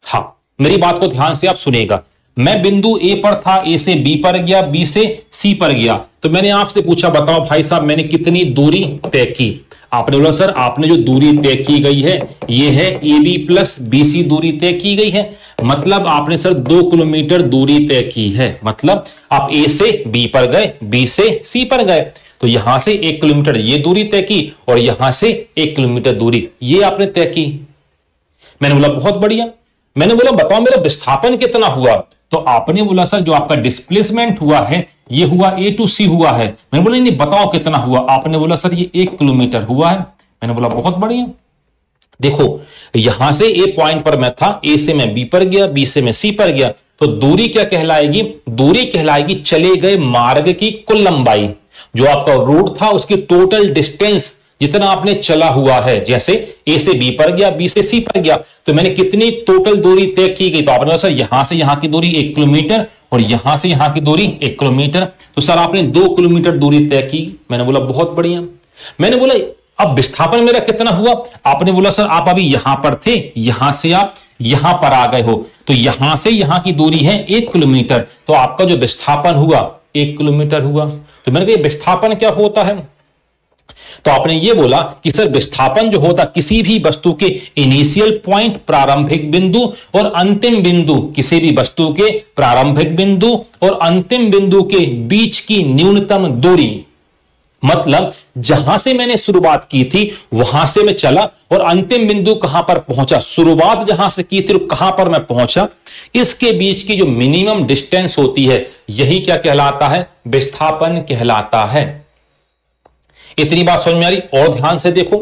हाँ मेरी बात को ध्यान से आप सुनिएगा। मैं बिंदु ए पर था, ए से बी पर गया, बी से सी पर गया। तो मैंने आपसे पूछा बताओ भाई साहब मैंने कितनी दूरी तय की, आपने बोला सर आपने जो दूरी तय की गई है ये है A B plus B C दूरी तय की गई है, मतलब आपने सर 2 किलोमीटर दूरी तय की है। मतलब आप ए से बी पर गए, बी से सी पर गए, तो यहां से 1 किलोमीटर ये दूरी तय की, और यहां से 1 किलोमीटर दूरी ये आपने तय की। मैंने बोला बहुत बढ़िया। मैंने बोला बताओ मेरा विस्थापन कितना हुआ, तो आपने बोला सर जो आपका डिस्प्लेसमेंट हुआ है ये हुआ ए टू सी हुआ है। मैंने बोला नहीं बताओ कितना हुआ, आपने बोला सर ये 1 किलोमीटर हुआ है। मैंने बोला बहुत बढ़िया। देखो यहां से ए पॉइंट पर मैं था, ए से मैं बी पर गया, बी से मैं सी पर गया, तो दूरी क्या कहलाएगी? दूरी कहलाएगी चले गए मार्ग की कुल लंबाई, जो आपका रूट था उसकी टोटल डिस्टेंस जितना आपने चला हुआ है। जैसे ए से बी पर गया, बी से सी पर गया, तो मैंने कितनी टोटल दूरी तय की गई? तो आपने बोला सर यहां से यहां की दूरी 1 किलोमीटर और यहां से यहां की दूरी 1 किलोमीटर, तो सर आपने 2 किलोमीटर दूरी तय की। मैंने बोला बहुत बढ़िया। मैंने बोला अब विस्थापन मेरा कितना हुआ? आपने बोला सर आप अभी यहां पर थे, यहां से आप यहां पर आ गए हो, तो यहां से यहां की दूरी है 1 किलोमीटर, तो आपका जो विस्थापन हुआ 1 किलोमीटर हुआ। तो मैंने कहा विस्थापन क्या होता है? तो आपने ये बोला कि सर विस्थापन जो होता किसी भी वस्तु के इनिशियल पॉइंट प्रारंभिक बिंदु और अंतिम बिंदु, किसी भी वस्तु के प्रारंभिक बिंदु और अंतिम बिंदु के बीच की न्यूनतम दूरी, मतलब जहां से मैंने शुरुआत की थी वहां से मैं चला और अंतिम बिंदु कहां पर पहुंचा, शुरुआत जहां से की थी कहां पर मैं पहुंचा, इसके बीच की जो मिनिमम डिस्टेंस होती है यही क्या कहलाता है? विस्थापन कहलाता है। इतनी बात समझ में आ रही? और ध्यान से देखो,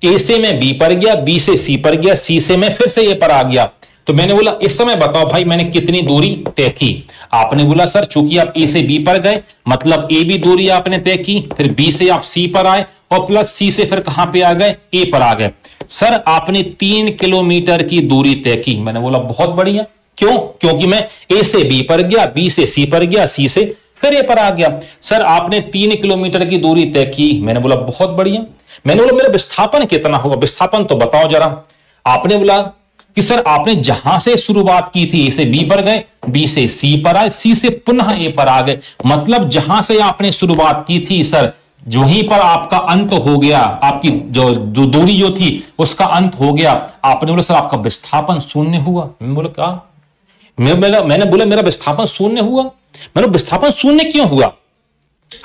ए से मैं बी पर गया, बी से सी पर गया, सी से मैं फिर से ए पर आ गया, तो मैंने बोला इस समय बताओ भाई मैंने कितनी दूरी तय की? आपने बोला सर चूंकि आप ए से बी पर गए मतलब ए बी दूरी आपने तय की, फिर बी से आप सी पर आए और प्लस सी से फिर कहां पे आ गए? ए पर आ गए। सर आपने 3 किलोमीटर की दूरी तय की। मैंने बोला बहुत बढ़िया। क्यों? क्योंकि मैं ए से बी पर गया, बी से सी पर गया, सी से फिर ए पर आ गया। सर आपने 3 किलोमीटर की दूरी तय की। मैंने बोला बहुत बढ़िया। मैंने बोला मेरा विस्थापन कितना होगा? विस्थापन तो बताओ जरा। आपने बोला कि सर आपने जहां से शुरुआत की थी ए से बी पर गए, बी से सी पर आए, सी से पुनः ए पर आ गए, मतलब जहां से आपने शुरुआत की थी सर वहीं पर आपका अंत हो गया, आपकी जो दूरी जो थी उसका अंत हो गया। आपने बोला सर आपका विस्थापन शून्य हुआ। मैंने बोला क्या? मैंने बोला मेरा विस्थापन शून्य हुआ। मैंने विस्थापन शून्य क्यों हुआ?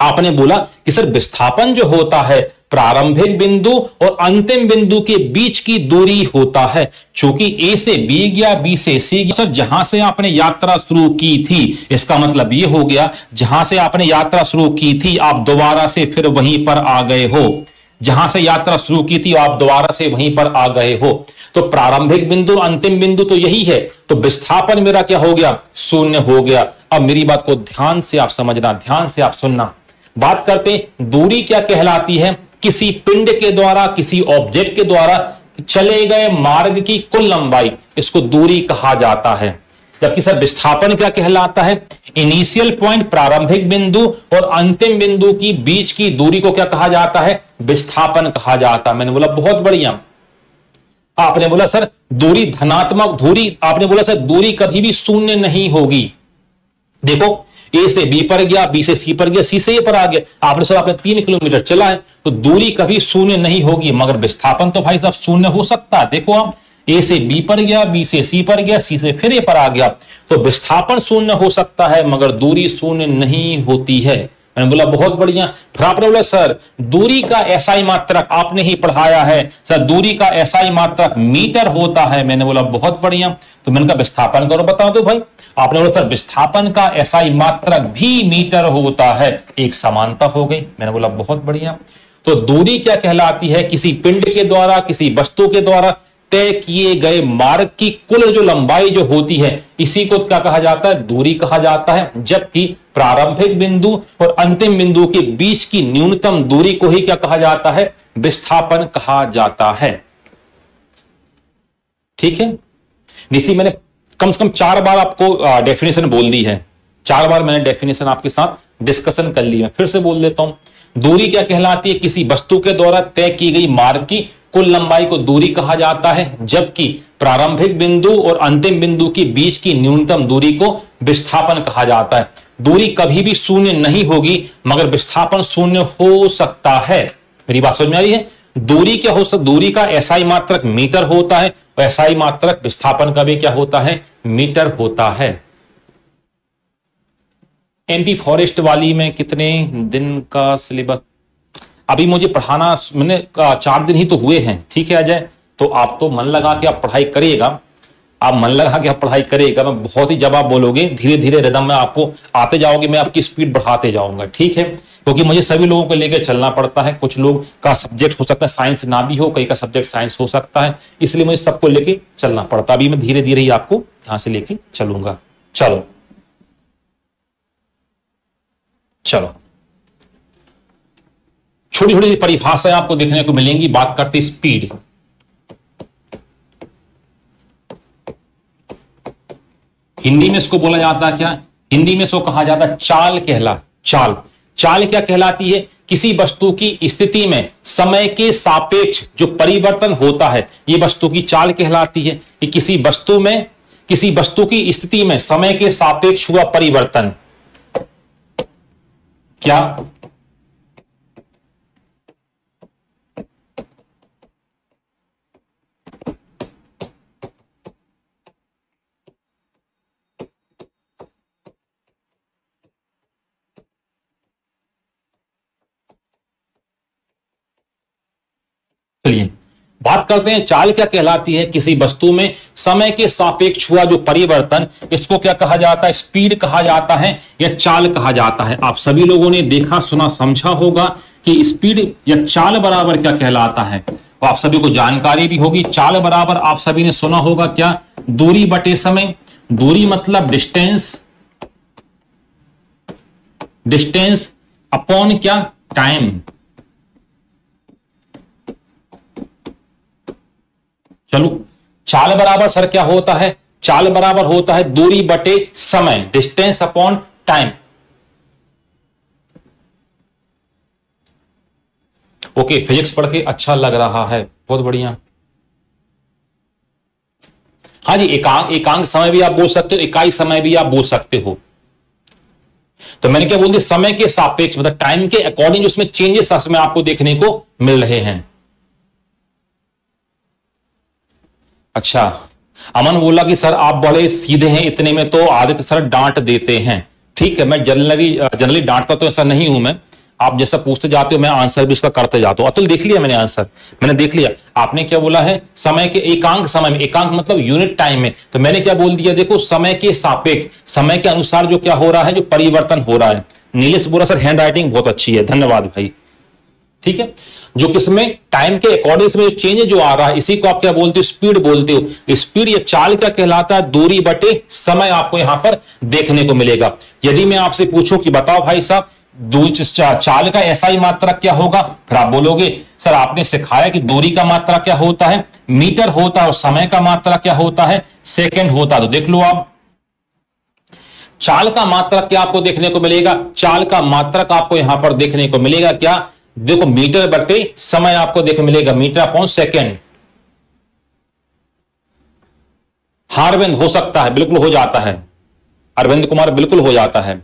आपने बोला कि सर विस्थापन जो होता है प्रारंभिक बिंदु और अंतिम बिंदु के बीच की दूरी होता है। चूंकि ए से बी गया, बी से सी गया, सर जहां से आपने यात्रा शुरू की थी, इसका मतलब यह हो गया जहां से आपने यात्रा शुरू की थी आप दोबारा से फिर वहीं पर आ गए हो। जहां से यात्रा शुरू की थी आप दोबारा से वहीं पर आ गए हो। तो प्रारंभिक बिंदु अंतिम बिंदु तो यही है, तो विस्थापन मेरा क्या हो गया? शून्य हो गया। अब मेरी बात को ध्यान से आप समझना, ध्यान से आप सुनना। बात करते हैं दूरी क्या कहलाती है? किसी पिंड के द्वारा, किसी ऑब्जेक्ट के द्वारा चले गए मार्ग की कुल लंबाई, इसको दूरी कहा जाता है। जबकि सर विस्थापन क्या कहलाता है? इनिशियल पॉइंट प्रारंभिक बिंदु और अंतिम बिंदु की बीच की दूरी को क्या कहा जाता है? विस्थापन कहा जाता है। मैंने बोला बहुत बढ़िया। आपने बोला सर दूरी धनात्मक दूरी, आपने बोला सर दूरी कभी भी शून्य नहीं होगी। देखो ए से बी पर गया, बी से सी पर गया, सी से ए पर आ गया, आपने सर आपने 3 किलोमीटर चला है, तो दूरी कभी शून्य नहीं होगी, मगर विस्थापन तो भाई साहब शून्य हो सकता है। देखो आप ए से बी पर गया, बी से सी पर गया, सी से फिर ए पर आ गया, तो विस्थापन शून्य हो सकता है मगर दूरी शून्य नहीं होती है। मैंने बोला बहुत बढ़िया। फिर आपने बोला सर दूरी का एसआई मात्रक आपने ही पढ़ाया है, सर दूरी का एसआई मात्रक मीटर होता है। मैंने बोला बहुत बढ़िया। तो मैंने कहा विस्थापन करो, बताओ तो भाई। आपने बोला सर विस्थापन का एसआई मात्रक भी मीटर होता है, एक समानता हो गई। मैंने बोला बहुत बढ़िया। तो दूरी क्या कहलाती है? किसी पिंड के द्वारा, किसी वस्तु के द्वारा तय किए गए मार्ग की कुल जो लंबाई जो होती है इसी को क्या कहा जाता है? दूरी कहा जाता है। जबकि प्रारंभिक बिंदु और अंतिम बिंदु के बीच की न्यूनतम दूरी को ही क्या कहा जाता है? विस्थापन कहा जाता है। ठीक है, निसी मैंने कम से कम 4 बार आपको डेफिनेशन बोल दी है, 4 बार मैंने डेफिनेशन आपके साथ डिस्कशन कर ली है। फिर से बोल देता हूं। दूरी क्या कहलाती है? किसी वस्तु के द्वारा तय की गई मार्ग की कुल लंबाई को दूरी कहा जाता है, जबकि प्रारंभिक बिंदु और अंतिम बिंदु के बीच की न्यूनतम दूरी को विस्थापन कहा जाता है। दूरी कभी भी शून्य नहीं होगी मगर विस्थापन शून्य हो सकता है। मेरी बात समझ में आ रही है? दूरी क्या हो सकता? दूरी का एसआई मात्रक मीटर होता है, एसआई मात्रक विस्थापन का भी क्या होता है? मीटर होता है। एमपी फॉरेस्ट वाली में कितने दिन का सिलेबस? अभी मुझे पढ़ाना, मैंने 4 दिन ही तो हुए हैं। ठीक है अजय, तो आप तो मन लगा के आप पढ़ाई करिएगा। आप मन लगा के आप पढ़ाई करेगा, मैं बहुत ही, जब आप बोलोगे धीरे धीरे रिदम में आपको आते जाओगे, मैं आपकी स्पीड बढ़ाते जाऊंगा, ठीक है। क्योंकि मुझे सभी लोगों को लेकर चलना पड़ता है, कुछ लोग का सब्जेक्ट हो सकता है साइंस ना भी हो, कई का सब्जेक्ट साइंस हो सकता है, इसलिए मुझे सबको लेके चलना पड़ता है। अभी मैं धीरे धीरे ही आपको यहां से लेके चलूंगा। चलो चलो, छोटी छोटी परिभाषाएं आपको देखने को मिलेंगी। बात करते स्पीड। हिंदी में इसको बोला जाता है क्या? हिंदी में इसको कहा जाता है चाल चाल। चाल क्या कहलाती है? किसी वस्तु की स्थिति में समय के सापेक्ष जो परिवर्तन होता है, यह वस्तु की चाल कहलाती है। कि किसी वस्तु की स्थिति में समय के सापेक्ष हुआ परिवर्तन क्या? चलिए बात करते हैं चाल क्या कहलाती है। किसी वस्तु में समय के सापेक्ष हुआ जो परिवर्तन, इसको क्या कहा जाता है? स्पीड कहा जाता है या चाल कहा जाता है। आप सभी लोगों ने देखा सुना समझा होगा कि स्पीड या चाल बराबर क्या कहलाता है, तो आप सभी को जानकारी भी होगी। चाल बराबर आप सभी ने सुना होगा क्या? दूरी बटे समय। दूरी मतलब डिस्टेंस, डिस्टेंस अपॉन क्या? टाइम। चलो, चाल बराबर सर क्या होता है? चाल बराबर होता है दूरी बटे समय, distance upon time. Okay, physics पढ़ के अच्छा लग रहा है, बहुत बढ़िया। हाँ जी, एकांक समय भी आप बोल सकते हो, इकाई समय भी आप बोल सकते हो। तो मैंने क्या बोल दिया? समय के सापेक्ष, मतलब टाइम के अकॉर्डिंग उसमें चेंजेस उसमें आपको देखने को मिल रहे हैं। अच्छा, अमन बोला कि सर आप बड़े सीधे हैं, इतने में तो आदित्य सर डांट देते हैं। ठीक है, मैं जनरली डांटता तो ऐसा नहीं हूं मैं। आप जैसा पूछते जाते हो मैं आंसर भी उसका करते जाता हूं। अतुल देख लिया मैंने आंसर, मैंने देख लिया। आपने क्या बोला है? समय के एकांक समय में, एकांक मतलब यूनिट टाइम में। तो मैंने क्या बोल दिया? देखो, समय के सापेक्ष, समय के अनुसार जो क्या हो रहा है, जो परिवर्तन हो रहा है। नीलेश बोला सर हैंड राइटिंग बहुत अच्छी है, धन्यवाद भाई। ठीक है, जो किसमें टाइम के अकॉर्डिंग में चेंज जो आ रहा है, इसी को आप क्या बोलते हो? स्पीड बोलते हो। स्पीड या चाल क्या कहलाता है? दूरी बटे समय आपको यहां पर देखने को मिलेगा। यदि मैं आपसे पूछूं कि बताओ भाई साहब, चाल का एसआई मात्रक क्या होगा, फिर आप बोलोगे सर आपने सिखाया कि दूरी का मात्रा क्या होता है, मीटर होता है, और समय का मात्रा क्या होता है, सेकेंड होता है। तो देख लो आप, चाल का मात्रक क्या आपको देखने को मिलेगा? चाल का मात्रक आपको यहां पर देखने को मिलेगा क्या? देखो, मीटर बटे समय आपको देखने मिलेगा, मीटर अपॉन सेकेंड। हाँ अरविंद, हो सकता है, बिल्कुल हो जाता है। अरविंद कुमार, बिल्कुल हो जाता है।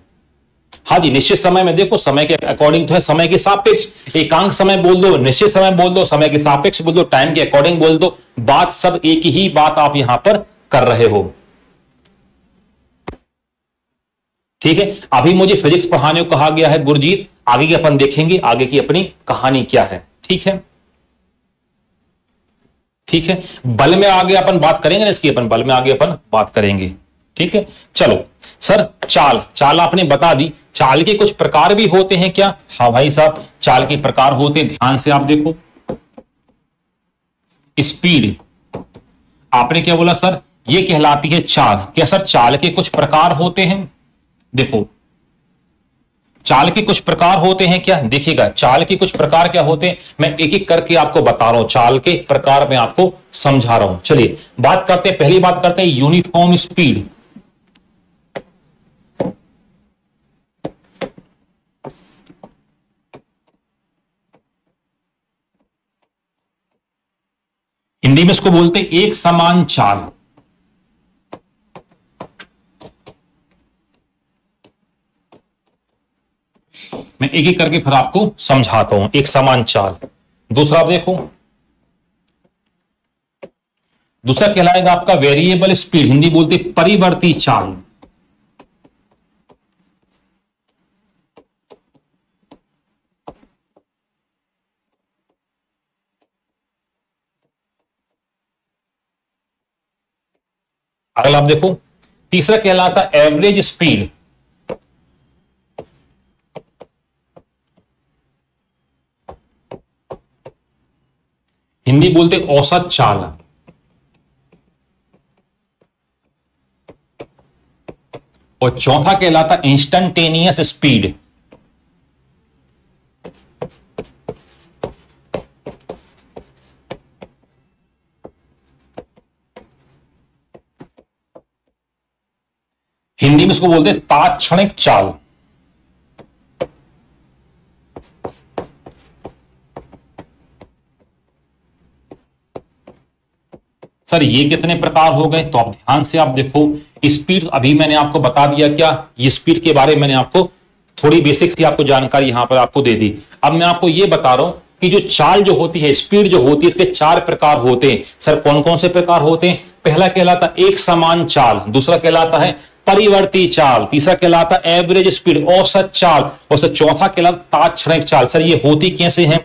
हाँ जी, निश्चित समय में देखो, समय के अकॉर्डिंग तो है, समय के सापेक्ष। एकांक समय बोल दो, निश्चित समय बोल दो, समय के सापेक्ष बोल दो, टाइम के अकॉर्डिंग बोल दो, बात सब एक ही बात आप यहां पर कर रहे हो। ठीक है, अभी मुझे फिजिक्स पढ़ाने को कहा गया है गुरजीत, आगे की अपन देखेंगे, आगे की अपनी कहानी क्या है। ठीक है, ठीक है, बल में आगे अपन बात करेंगे ना इसकी, अपन बल में आगे अपन बात करेंगे। ठीक है, चलो सर, चाल चाल आपने बता दी। चाल के कुछ प्रकार भी होते हैं क्या? हाँ भाई साहब, चाल के प्रकार होते हैं, ध्यान से आप देखो। स्पीड, आपने क्या बोला सर? ये कहलाती है चाल। क्या सर चाल के कुछ प्रकार होते हैं? देखो, चाल के कुछ प्रकार होते हैं क्या? देखिएगा, चाल के कुछ प्रकार क्या होते हैं, मैं एक एक करके आपको बता रहा हूं, चाल के प्रकार मैं आपको समझा रहा हूं। चलिए बात करते हैं, पहली बात करते हैं यूनिफॉर्म स्पीड। हिंदी में इसको बोलते हैं एक समान चाल। मैं एक एक करके फिर आपको समझाता हूं, एक समान चाल। दूसरा आप देखो, दूसरा कहलाएगा आपका वेरिएबल स्पीड, हिंदी बोलते परिवर्ती चाल। अगला आप देखो, तीसरा कहलाता एवरेज स्पीड। हिंदी बोलते औसत चाल। और चौथा कहलाता इंस्टंटेनियस स्पीड। हिंदी में इसको बोलते हैं तात्क्षणिक चाल। सर ये कितने प्रकार हो गए? तो आप ध्यान से आप देखो, स्पीड अभी मैंने आपको बता दिया, क्या ये स्पीड के बारे में मैंने आपको थोड़ी बेसिक सी आपको जानकारी यहां पर आपको दे दी। अब मैं आपको ये बता रहा हूं कि जो चाल जो होती है, स्पीड जो होती है, इसके 4 प्रकार होते हैं। सर कौन कौन से प्रकार होते हैं? पहला कहलाता एक समान चाल, दूसरा कहलाता है परिवर्ती चाल, तीसरा कहलाता एवरेज स्पीड औसत चाल, और चौथा कहलाता तात्क्षणिक चाल। सर ये होती कैसे हैं,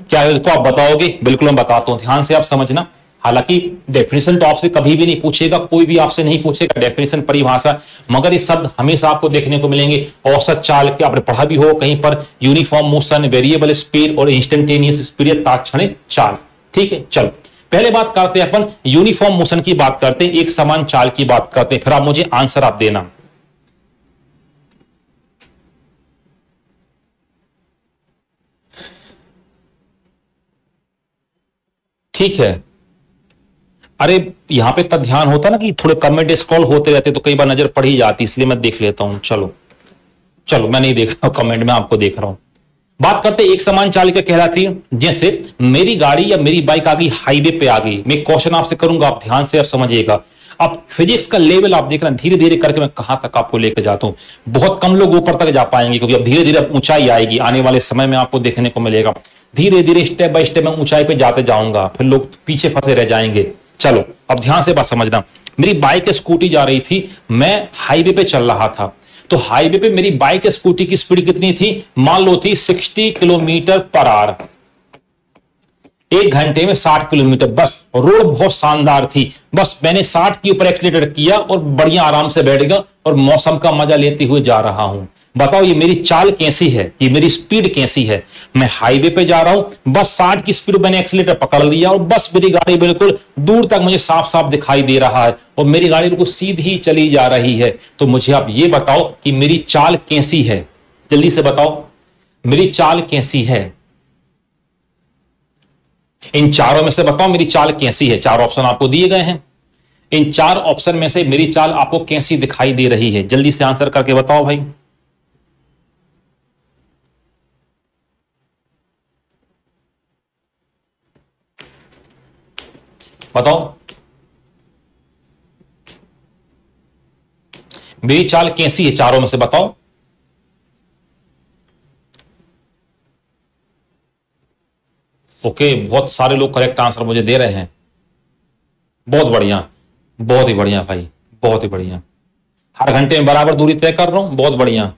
क्या इसको आप बताओगे? बिल्कुल मैं बताता हूं, ध्यान से आप समझना। हालांकि डेफिनेशन तो आपसे कभी भी नहीं पूछेगा, कोई भी आपसे नहीं पूछेगा डेफिनेशन परिभाषा, मगर ये शब्द हमेशा आपको देखने को मिलेंगे। औसत चाल के आपने पढ़ा भी हो कहीं पर, यूनिफॉर्म मोशन, वेरिएबल स्पीड और इंस्टेंटेनियस स्पीड या तात्क्षणिक चाल। ठीक है, चलो पहले बात करते हैं अपन यूनिफॉर्म मोशन की बात करते हैं, एक समान चाल की बात करते हैं, फिर आप मुझे आंसर आप देना। ठीक है, अरे यहां पे तब ध्यान होता ना कि थोड़े कमेंट स्क्रॉल होते रहते तो कई बार नजर पड़ ही जाती, इसलिए मैं देख लेता हूं। चलो चलो मैं नहीं देख रहा हूं कमेंट में, आपको देख रहा हूं। बात करते एक समान चाल क्या कहलाती है? जैसे मेरी गाड़ी या मेरी बाइक आ गई, हाईवे पे आ गई, मैं क्वेश्चन आपसे करूंगा, आप ध्यान से आप समझिएगा। अब फिजिक्स का लेवल आप देख रहे हैं, धीरे धीरे करके मैं कहां तक आपको लेकर जाता हूं। बहुत कम लोग ऊपर तक जा पाएंगे, क्योंकि अब धीरे धीरे ऊंचाई आएगी, आने वाले समय में आपको देखने को मिलेगा। धीरे धीरे स्टेप बाय स्टेप मैं ऊंचाई पे जाते जाऊंगा, फिर लोग पीछे फंसे रह जाएंगे। चलो अब ध्यान से बात समझना। मेरी बाइक स्कूटी जा रही थी, मैं हाईवे पे चल रहा था, तो हाईवे पे मेरी बाइक स्कूटी की स्पीड कितनी थी? मान लो थी 60 किलोमीटर पर आवर, एक घंटे में 60 किलोमीटर। बस रोड बहुत शानदार थी, बस मैंने 60 के ऊपर एक्सीलरेटर किया और बढ़िया आराम से बैठ गया और मौसम का मजा लेते हुए जा रहा हूं। बताओ ये मेरी चाल कैसी है, ये मेरी स्पीड कैसी है? मैं हाईवे पे जा रहा हूं, बस 60 की स्पीड मैंने एक्सीलरेटर पकड़ लिया और बस मेरी गाड़ी बिल्कुल दूर तक मुझे साफ साफ दिखाई दे रहा है और मेरी गाड़ी बिल्कुल सीधी चली जा रही है। तो मुझे आप ये बताओ कि मेरी चाल कैसी है? जल्दी से बताओ मेरी चाल कैसी है? इन चारों में से बताओ मेरी चाल कैसी है। 4 ऑप्शन आपको दिए गए हैं, इन 4 ऑप्शन में से मेरी चाल आपको कैसी दिखाई दे रही है? जल्दी से आंसर करके बताओ भाई। बताओ मेरी चाल कैसी है, चारों में से बताओ। ओके, बहुत सारे लोग करेक्ट आंसर मुझे दे रहे हैं, बहुत बढ़िया, बहुत ही बढ़िया भाई, बहुत ही बढ़िया। हर घंटे में बराबर दूरी तय कर रहा हूं, बहुत बढ़िया।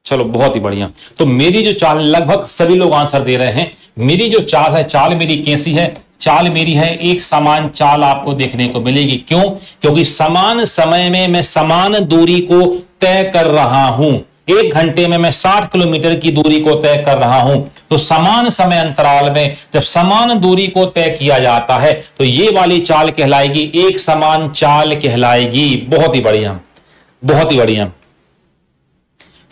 चलो बहुत ही बढ़िया। तो मेरी जो चाल, लगभग सभी लोग आंसर दे रहे हैं, मेरी जो चाल है, चाल मेरी कैसी है? चाल मेरी है एक समान चाल आपको देखने को मिलेगी। क्यों? क्योंकि समान समय में मैं समान दूरी को तय कर रहा हूं। एक घंटे में मैं 60 किलोमीटर की दूरी को तय कर रहा हूं। तो समान समय अंतराल में जब समान दूरी को तय किया जाता है तो ये वाली चाल कहलाएगी एक समान चाल कहलाएगी। बहुत ही बढ़िया, बहुत ही बढ़िया।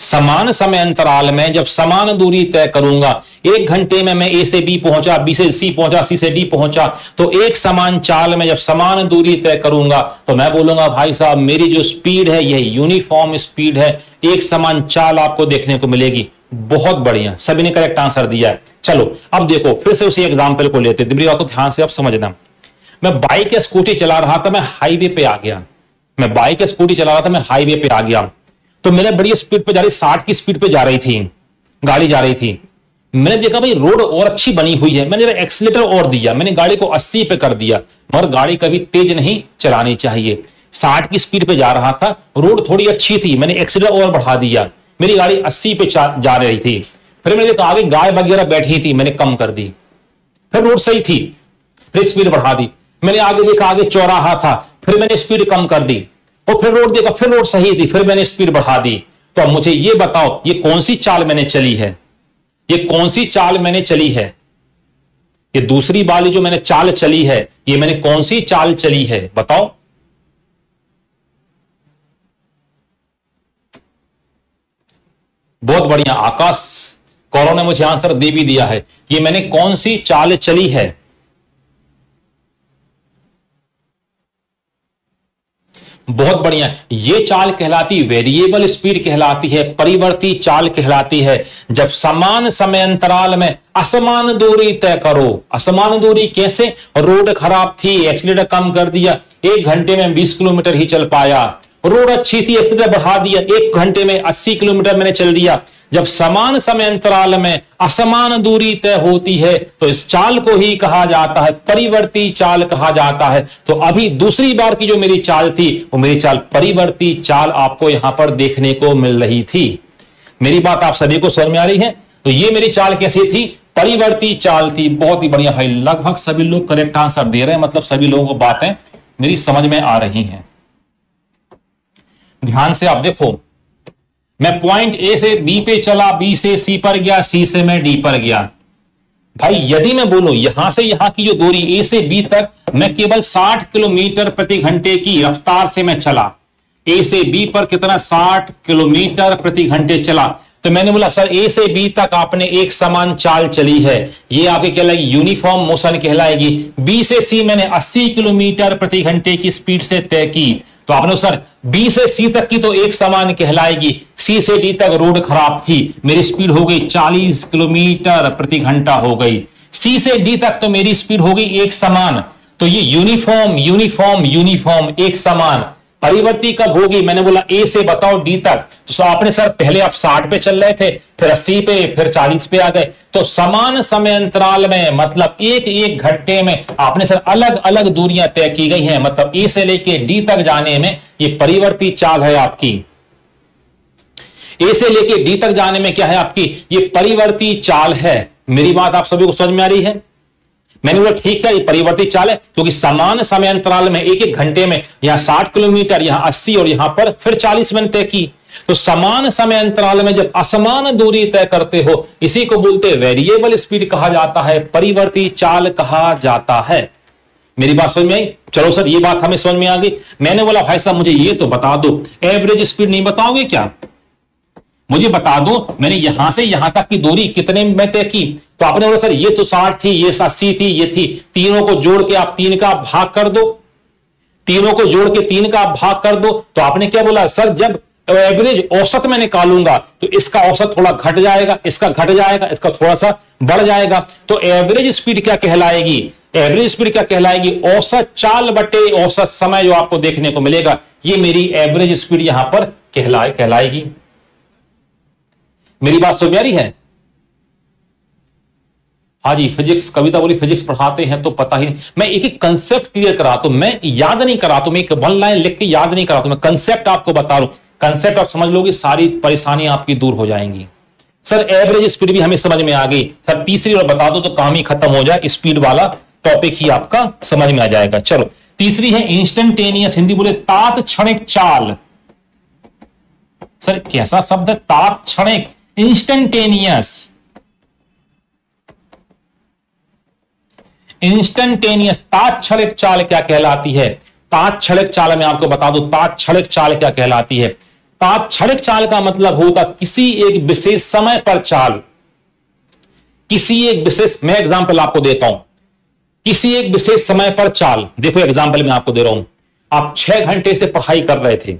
समान समय अंतराल में जब समान दूरी तय करूंगा, एक घंटे में मैं ए से बी पहुंचा, बी से सी पहुंचा, सी से डी पहुंचा, तो एक समान चाल में जब समान दूरी तय करूंगा तो मैं बोलूंगा भाई साहब मेरी जो स्पीड है यह यूनिफॉर्म स्पीड है, एक समान चाल आपको देखने को मिलेगी। बहुत बढ़िया, सभी ने करेक्ट आंसर दिया है। चलो अब देखो फिर से उसी एग्जाम्पल को लेते, मेरी बात को ध्यान से आप समझना। मैं बाइक या स्कूटी चला रहा था, मैं हाईवे पे आ गया, मैं बाइक या स्कूटी चला रहा था, मैं हाईवे पे आ गया, तो मैंने बड़ी स्पीड पे जा रही, 60 की स्पीड पे जा रही थी गाड़ी, जा रही थी। मैंने देखा भाई रोड और अच्छी बनी हुई है, मैंने एक्सीलेटर और दिया, मैंने गाड़ी को 80 पे कर दिया। मगर गाड़ी कभी तेज नहीं चलानी चाहिए, 60 की स्पीड पे जा रहा था, रोड थोड़ी अच्छी थी, मैंने एक्सीलेटर और बढ़ा दिया, मेरी गाड़ी 80 पे जा रही थी। फिर मैंने देखा आगे गाय वगैरह बैठी थी, मैंने कम कर दी, फिर रोड सही थी, फिर स्पीड बढ़ा दी। मैंने आगे देखा, आगे चौराहा था, फिर मैंने स्पीड कम कर दी, और फिर रोड देखा, फिर रोड सही थी, फिर मैंने स्पीड बढ़ा दी। तो अब मुझे ये बताओ, ये कौन सी चाल मैंने चली है? ये कौन सी चाल मैंने चली है? ये दूसरी वाली जो मैंने चाल चली है, ये मैंने कौन सी चाल चली है? बताओ। बहुत बढ़िया, आकाश कौरव ने मुझे आंसर दे भी दिया है। ये मैंने कौन सी चाल चली है? बहुत बढ़िया, ये चाल कहलाती वेरिएबल स्पीड कहलाती है, परिवर्ती चाल कहलाती है। जब समान समय अंतराल में असमान दूरी तय करो। असमान दूरी कैसे? रोड खराब थी, एक्सीलेटर कम कर दिया, 1 घंटे में 20 किलोमीटर ही चल पाया। रोड अच्छी थी, एक्सीलेटर बढ़ा दिया, 1 घंटे में 80 किलोमीटर मैंने चल दिया। जब समान समय अंतराल में असमान दूरी तय होती है तो इस चाल को ही कहा जाता है परिवर्ती चाल कहा जाता है। तो अभी दूसरी बार की जो मेरी चाल थी, वो मेरी चाल परिवर्ती चाल आपको यहां पर देखने को मिल रही थी। मेरी बात आप सभी को समझ में आ रही है? तो ये मेरी चाल कैसी थी? परिवर्ती चाल थी। बहुत ही बढ़िया भाई, लगभग सभी लोग करेक्ट आंसर दे रहे हैं, मतलब सभी लोगों को बातें मेरी समझ में आ रही हैं। ध्यान से आप देखो, मैं पॉइंट ए से बी पे चला, बी से सी पर गया, सी से मैं डी पर गया। भाई यदि मैं बोलूं यहां से यहां की जो दूरी ए से बी तक मैं केवल 60 किलोमीटर प्रति घंटे की रफ्तार से मैं चला, ए से बी पर कितना? 60 किलोमीटर प्रति घंटे चला। तो मैंने बोला सर ए से बी तक आपने एक समान चाल चली है, ये आपकी कहलाएगी यूनिफॉर्म मोशन कहलाएगी। बी से सी मैंने 80 किलोमीटर प्रति घंटे की स्पीड से तय की, तो आपने सर बी से सी तक की तो एक समान कहलाएगी। सी से डी तक रोड खराब थी, मेरी स्पीड हो गई 40 किलोमीटर प्रति घंटा हो गई। सी से डी तक तो मेरी स्पीड हो गई एक समान। तो ये यूनिफॉर्म यूनिफॉर्म यूनिफॉर्म एक समान। परिवर्ती कब होगी? मैंने बोला ए से बताओ डी तक। तो आपने सर पहले आप 60 पे चल रहे थे, फिर 80 पे, फिर 40 पे आ गए। तो समान समय अंतराल में मतलब एक घंटे में आपने सर अलग अलग दूरियां तय की गई हैं। मतलब ए से लेके डी तक जाने में ये परिवर्ती चाल है आपकी। ए से लेके डी तक जाने में क्या है आपकी? ये परिवर्ती चाल है। मेरी बात आप सभी को समझ में आ रही है? मैंने बोला ठीक है, ये परिवर्ती चाल है क्योंकि समान समय अंतराल में एक घंटे में यहां 60 किलोमीटर, यहां 80 और यहां पर फिर 40 मैंने तय की। तो समान समय अंतराल में जब असमान दूरी तय करते हो, इसी को बोलते वेरिएबल स्पीड कहा जाता है, परिवर्ती चाल कहा जाता है। मेरी बात समझ में आई? चलो सर ये बात हमें समझ में आ गई। मैंने बोला भाई साहब मुझे ये तो बता दो, एवरेज स्पीड नहीं बताओगे क्या? मुझे बता दो मैंने यहां से यहां तक की दूरी कितने में तय की। तो आपने बोला सर ये तो 60 थी, ये 80 थी, ये थी, तीनों को जोड़ के आप 3 का भाग कर दो, तीनों को जोड़ के 3 का भाग कर दो। तो आपने क्या बोला? सर जब एवरेज औसत मैं निकालूंगा तो इसका औसत थोड़ा घट जाएगा, इसका घट जाएगा, इसका थोड़ा सा बढ़ जाएगा। तो एवरेज स्पीड क्या कहलाएगी? एवरेज स्पीड क्या कहलाएगी? औसत चाल बटे औसत समय जो आपको देखने को मिलेगा, ये मेरी एवरेज स्पीड यहां पर कहलाएगी। मेरी बात समझ आ रही है? हाँ जी, फिजिक्स कविता बोली फिजिक्स पढ़ाते हैं तो पता ही नहीं। मैं एक एक कंसेप्ट क्लियर कराता हूं, मैं याद नहीं कराता हूं, मैं एक 1 लाइन लिख के याद नहीं कराता हूं, मैं कंसेप्ट आपको बता रहा हूं। कंसेप्ट आप समझ लोगे, सारी परेशानियां आपकी दूर हो जाएंगी। सर एवरेज स्पीड भी हमें समझ में आ गई। सर तीसरी और बता दो तो काम ही खत्म हो जाए, स्पीड वाला टॉपिक ही आपका समझ में आ जाएगा। चलो तीसरी है इंस्टेंटेनियस, हिंदी बोले तात्क्षणिक चाल। सर कैसा शब्द है? तात्क्षणिक, इंस्टेंटेनियस। इंस्टेंटेनियस तात्क्षणिक चाल क्या कहलाती है? तात्क्षणिक चाल में आपको बता दूं, तात्क्षणिक चाल क्या कहलाती है? तात्क्षणिक चाल का मतलब होता किसी एक विशेष समय पर चाल, किसी एक विशेष, मैं एग्जांपल आपको देता हूं, किसी एक विशेष समय पर चाल। देखो एग्जांपल मैं आपको दे रहा हूं, आप 6 घंटे से पढ़ाई कर रहे थे,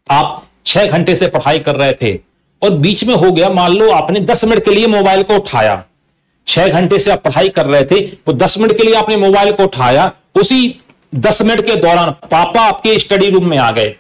आप 6 घंटे से पढ़ाई कर रहे थे और बीच में हो गया, मान लो आपने 10 मिनट के लिए मोबाइल को उठाया। 6 घंटे से आप पढ़ाई कर रहे थे, वो 10 मिनट के लिए आपने मोबाइल को उठाया, उसी 10 मिनट के दौरान पापा आपके स्टडी रूम में आ गए,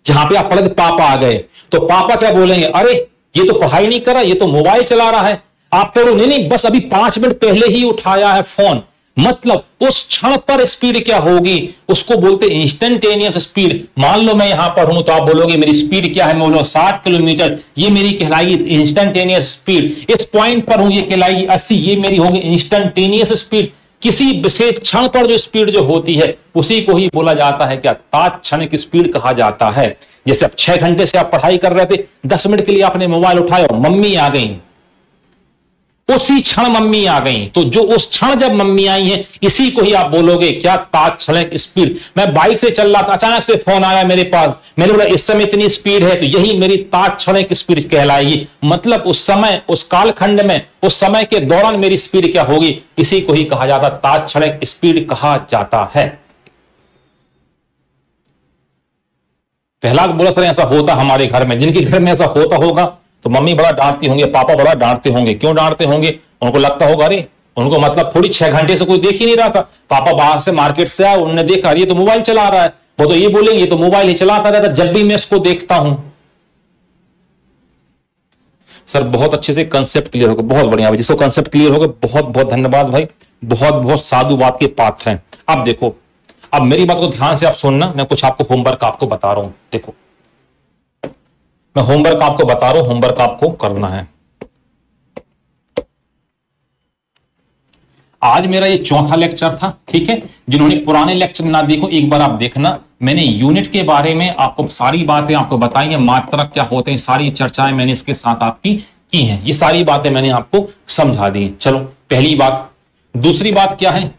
जहां पे आप पढ़ते पापा आ गए, तो पापा क्या बोलेंगे? अरे ये तो पढ़ाई नहीं कर रहा, ये तो मोबाइल चला रहा है। आप कह रहे हो नहीं नहीं बस अभी 5 मिनट पहले ही उठाया है फोन। मतलब उस क्षण पर स्पीड क्या होगी, उसको बोलते इंस्टेंटेनियस स्पीड। मान लो मैं यहां पर हूं तो आप बोलोगे मेरी स्पीड क्या है, मैं बोलूंगा 60 किलोमीटर, ये मेरी कहलाएगी इंस्टेंटेनियस स्पीड। इस पॉइंट पर हूं, ये कहलाएगी 80, ये मेरी होगी इंस्टेंटेनियस स्पीड। किसी विशेष क्षण पर जो स्पीड जो होती है उसी को ही बोला जाता है क्या, तात्क्षणिक स्पीड कहा जाता है। जैसे अब 6 घंटे से आप पढ़ाई कर रहे थे, 10 मिनट के लिए आपने मोबाइल उठाया, मम्मी आ गई, उसी क्षण मम्मी आ गई, तो जो उस क्षण जब मम्मी आई है इसी को ही आप बोलोगे क्या, तात्क्षणिक स्पीड। मैं बाइक से चल रहा था, अचानक से फोन आया मेरे पास, मैंने बोला इस समय इतनी स्पीड है, तो यही मेरी तात्क्षणिक स्पीड कहलाएगी। मतलब उस समय, उस कालखंड में, उस समय के दौरान मेरी स्पीड क्या होगी, इसी को ही कहा जाता, तात्क्षणिक स्पीड कहा जाता है। पहला बोला सर ऐसा होता हमारे घर में, जिनके घर में ऐसा होता होगा तो मम्मी बड़ा डांटती होंगे, पापा बड़ा डांटते होंगे। क्यों डांटते होंगे? उनको लगता होगा अरे उनको मतलब थोड़ी 6 घंटे से कोई देख ही नहीं रहा था, पापा बाहर से मार्केट से आए, उन्होंने देखा ये तो मोबाइल चला रहा है, वो तो ये बोलेंगे ये तो मोबाइल ही चलाता रहता जब भी मैं इसको देखता हूं। सर बहुत अच्छे से कंसेप्ट क्लियर होगा, बहुत बढ़िया भाई, जिसको कंसेप्ट क्लियर होगा बहुत बहुत धन्यवाद भाई, बहुत बहुत साधुवाद के पात्र हैं। अब देखो, अब मेरी बात को ध्यान से आप सुनना, मैं कुछ आपको होमवर्क आपको बता रहा हूं। देखो मैं होमवर्क आपको बता रहा हूं, होमवर्क आपको करना है। आज मेरा ये चौथा लेक्चर था, ठीक है। जिन्होंने पुराने लेक्चर ना देखो एक बार आप देखना, मैंने यूनिट के बारे में आपको सारी बातें आपको बताई हैं, मात्रक क्या होते हैं, सारी चर्चाएं मैंने इसके साथ आपकी की हैं, ये सारी बातें मैंने आपको समझा दी। चलो पहली बात। दूसरी बात क्या है,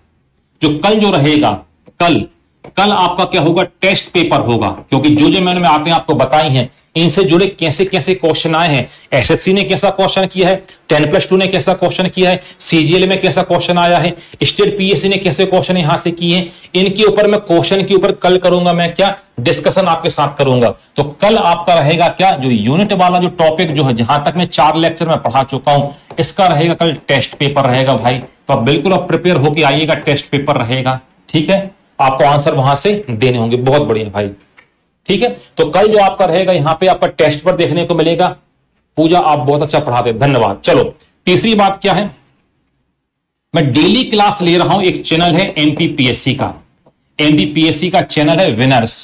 जो कल जो रहेगा, कल आपका क्या होगा, टेस्ट पेपर होगा, क्योंकि जो जो मैंने आपको बताई हैं इनसे जुड़े कैसे कैसे क्वेश्चन आए हैं। एसएससी ने कैसा क्वेश्चन किया है, 10+2 ने कैसा क्वेश्चन किया है, सीजीएल में कैसा क्वेश्चन आया है, स्टेट पीएससी ने कैसे क्वेश्चन यहां से किए हैं, इनके ऊपर मैं क्वेश्चन के ऊपर कल करूंगा, मैं क्या डिस्कशन आपके साथ करूंगा। तो कल आपका रहेगा क्या, जो यूनिट वाला जो टॉपिक जो है, जहां तक मैं 4 लेक्चर में पढ़ा चुका हूं, इसका रहेगा कल टेस्ट पेपर रहेगा भाई। तो आप बिल्कुल आप प्रिपेयर होकर आइएगा, टेस्ट पेपर रहेगा, ठीक है। आपको आंसर वहां से देने होंगे, बहुत बढ़िया भाई, ठीक है। तो कल जो आपका रहेगा यहां पे आपका टेस्ट पर देखने को मिलेगा। पूजा आप बहुत अच्छा पढ़ाते हैं, धन्यवाद। चलो तीसरी बात क्या है, मैं डेली क्लास ले रहा हूं, एक चैनल है एमपीपीएससी का, एमपीपीएससी का चैनल है विनर्स।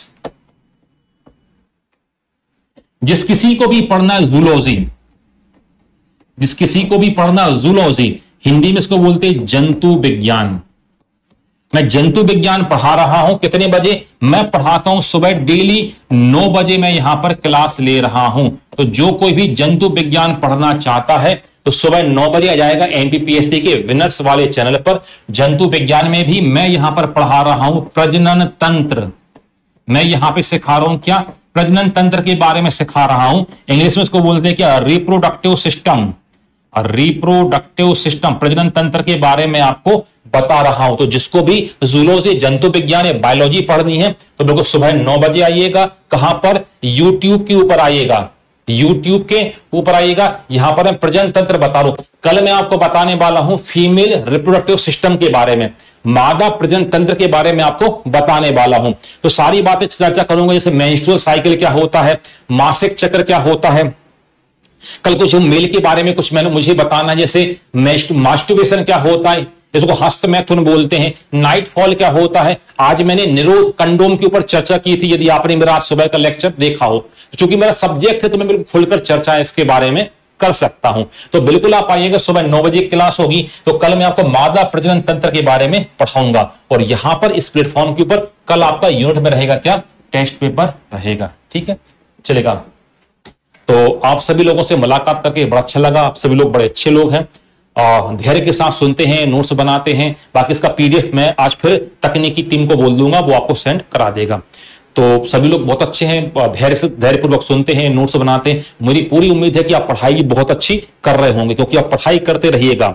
जिस किसी को भी पढ़ना है जूलॉजी, जिस किसी को भी पढ़ना है जूलॉजी, हिंदी में इसको बोलते हैं जंतु विज्ञान। मैं जंतु विज्ञान पढ़ा रहा हूं, कितने बजे मैं पढ़ाता हूं, सुबह डेली 9 बजे मैं यहां पर क्लास ले रहा हूं। तो जो कोई भी जंतु विज्ञान पढ़ना चाहता है तो सुबह 9 बजे आ जाएगा एमपीपीएससी के विनर्स वाले चैनल पर। जंतु विज्ञान में भी मैं यहां पर पढ़ा रहा हूं प्रजनन तंत्र, मैं यहां पे सिखा रहा हूं क्या, प्रजनन तंत्र के बारे में सिखा रहा हूं। इंग्लिश में इसको बोलते हैं क्या, रिप्रोडक्टिव सिस्टम, रिप्रोडक्टिव सिस्टम, प्रजनन तंत्र के बारे में आपको बता रहा हूं। तो जिसको भी जूलॉजी, जंतु विज्ञान या बायोलॉजी पढ़नी है तो बिल्कुल सुबह 9 बजे आइएगा। कहां पर, यूट्यूब के ऊपर आइएगा, यूट्यूब के ऊपर आइएगा। यहां पर मैं प्रजनन तंत्र बता रहा हूं। कल मैं आपको बताने वाला हूं फीमेल रिप्रोडक्टिव सिस्टम के बारे में, मादा प्रजनन तंत्र के बारे में आपको बताने वाला हूं। तो सारी बातें चर्चा करूंगा, जैसे मेंस्ट्रुअल साइकिल क्या होता है, मासिक चक्र क्या होता है। कल कुछ मेल के बारे में कुछ मैंने मुझे बताना, जैसे मास्टरबेशन क्या होता है, इसको हस्तमैथुन बोलते हैं, नाइट फॉल क्या होता है। आज मैंने निरोध कंडोम के ऊपर चर्चा की थी, यदि आपने मेरा आज सुबह का लेक्चर देखा हो, तो चूंकि मेरा सब्जेक्ट है तो मैं बिल्कुल खुलकर चर्चा इसके बारे में कर सकता हूं। तो बिल्कुल आप आइएगा, सुबह 9 बजे क्लास होगी। तो कल मैं आपको मादा प्रजनन तंत्र के बारे में पढ़ाऊंगा, और यहां पर इस प्लेटफॉर्म के ऊपर कल आपका यूनिट में रहेगा क्या, टेस्ट पेपर रहेगा, ठीक है, चलेगा। तो आप सभी लोगों से मुलाकात करके बड़ा अच्छा लगा, आप सभी लोग बड़े अच्छे लोग हैं, धैर्य के साथ सुनते हैं, नोट्स बनाते हैं। बाकी इसका पीडीएफ मैं आज फिर तकनीकी टीम को बोल दूंगा, वो आपको सेंड करा देगा। तो सभी लोग बहुत अच्छे हैं, धैर्यपूर्वक सुनते हैं, नोट्स बनाते हैं। मेरी पूरी उम्मीद है कि आप पढ़ाई भी बहुत अच्छी कर रहे होंगे, क्योंकि आप पढ़ाई करते रहिएगा।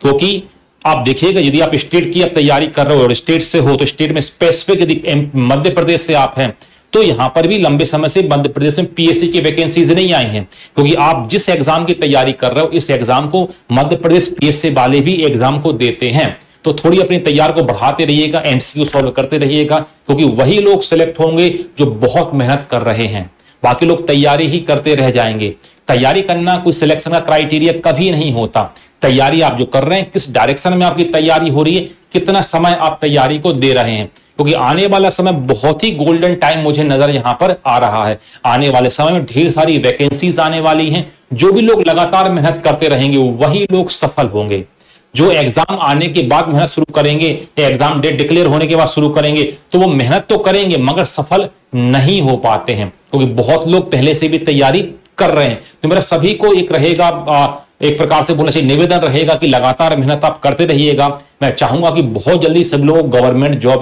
क्योंकि आप देखिएगा, यदि आप स्टेट की तैयारी कर रहे हो और स्टेट से हो, तो स्टेट में स्पेसिफिक यदि मध्य प्रदेश से आप हैं तो यहां पर भी लंबे समय से मध्य प्रदेश में पीएससी की वैकेंसीज नहीं आई हैं, क्योंकि आप जिस एग्जाम की तैयारी कर रहे हो इस एग्जाम को मध्य प्रदेश पीएससी वाले भी एग्जाम को देते हैं। तो थोड़ी अपनी तैयारी को बढ़ाते रहिएगा, एमसीक्यू सॉल्व करते रहिएगा, क्योंकि वही लोग सिलेक्ट होंगे जो बहुत मेहनत कर रहे हैं। बाकी लोग तैयारी ही करते रह जाएंगे। तैयारी करना कोई सिलेक्शन का क्राइटेरिया कभी नहीं होता। तैयारी आप जो कर रहे हैं, किस डायरेक्शन में आपकी तैयारी हो रही है, कितना समय आप तैयारी को दे रहे हैं, क्योंकि आने वाला समय बहुत ही गोल्डन टाइम मुझे नजर यहां पर आ रहा है। आने वाले समय में ढेर सारी वैकेंसीज आने वाली हैं। जो भी लोग लगातार मेहनत करते रहेंगे वही लोग सफल होंगे। जो एग्जाम आने के बाद मेहनत शुरू करेंगे, एग्जाम डेट डिक्लेयर होने के बाद शुरू करेंगे, तो वो मेहनत तो करेंगे मगर सफल नहीं हो पाते हैं, क्योंकि बहुत लोग पहले से भी तैयारी कर रहे हैं। तो मेरा सभी को एक रहेगा, एक प्रकार से बोलना चाहिए, निवेदन रहेगा कि लगातार मेहनत आप करते रहिएगा। मैं चाहूंगा कि बहुत जल्दी सभी लोग गवर्नमेंट जॉब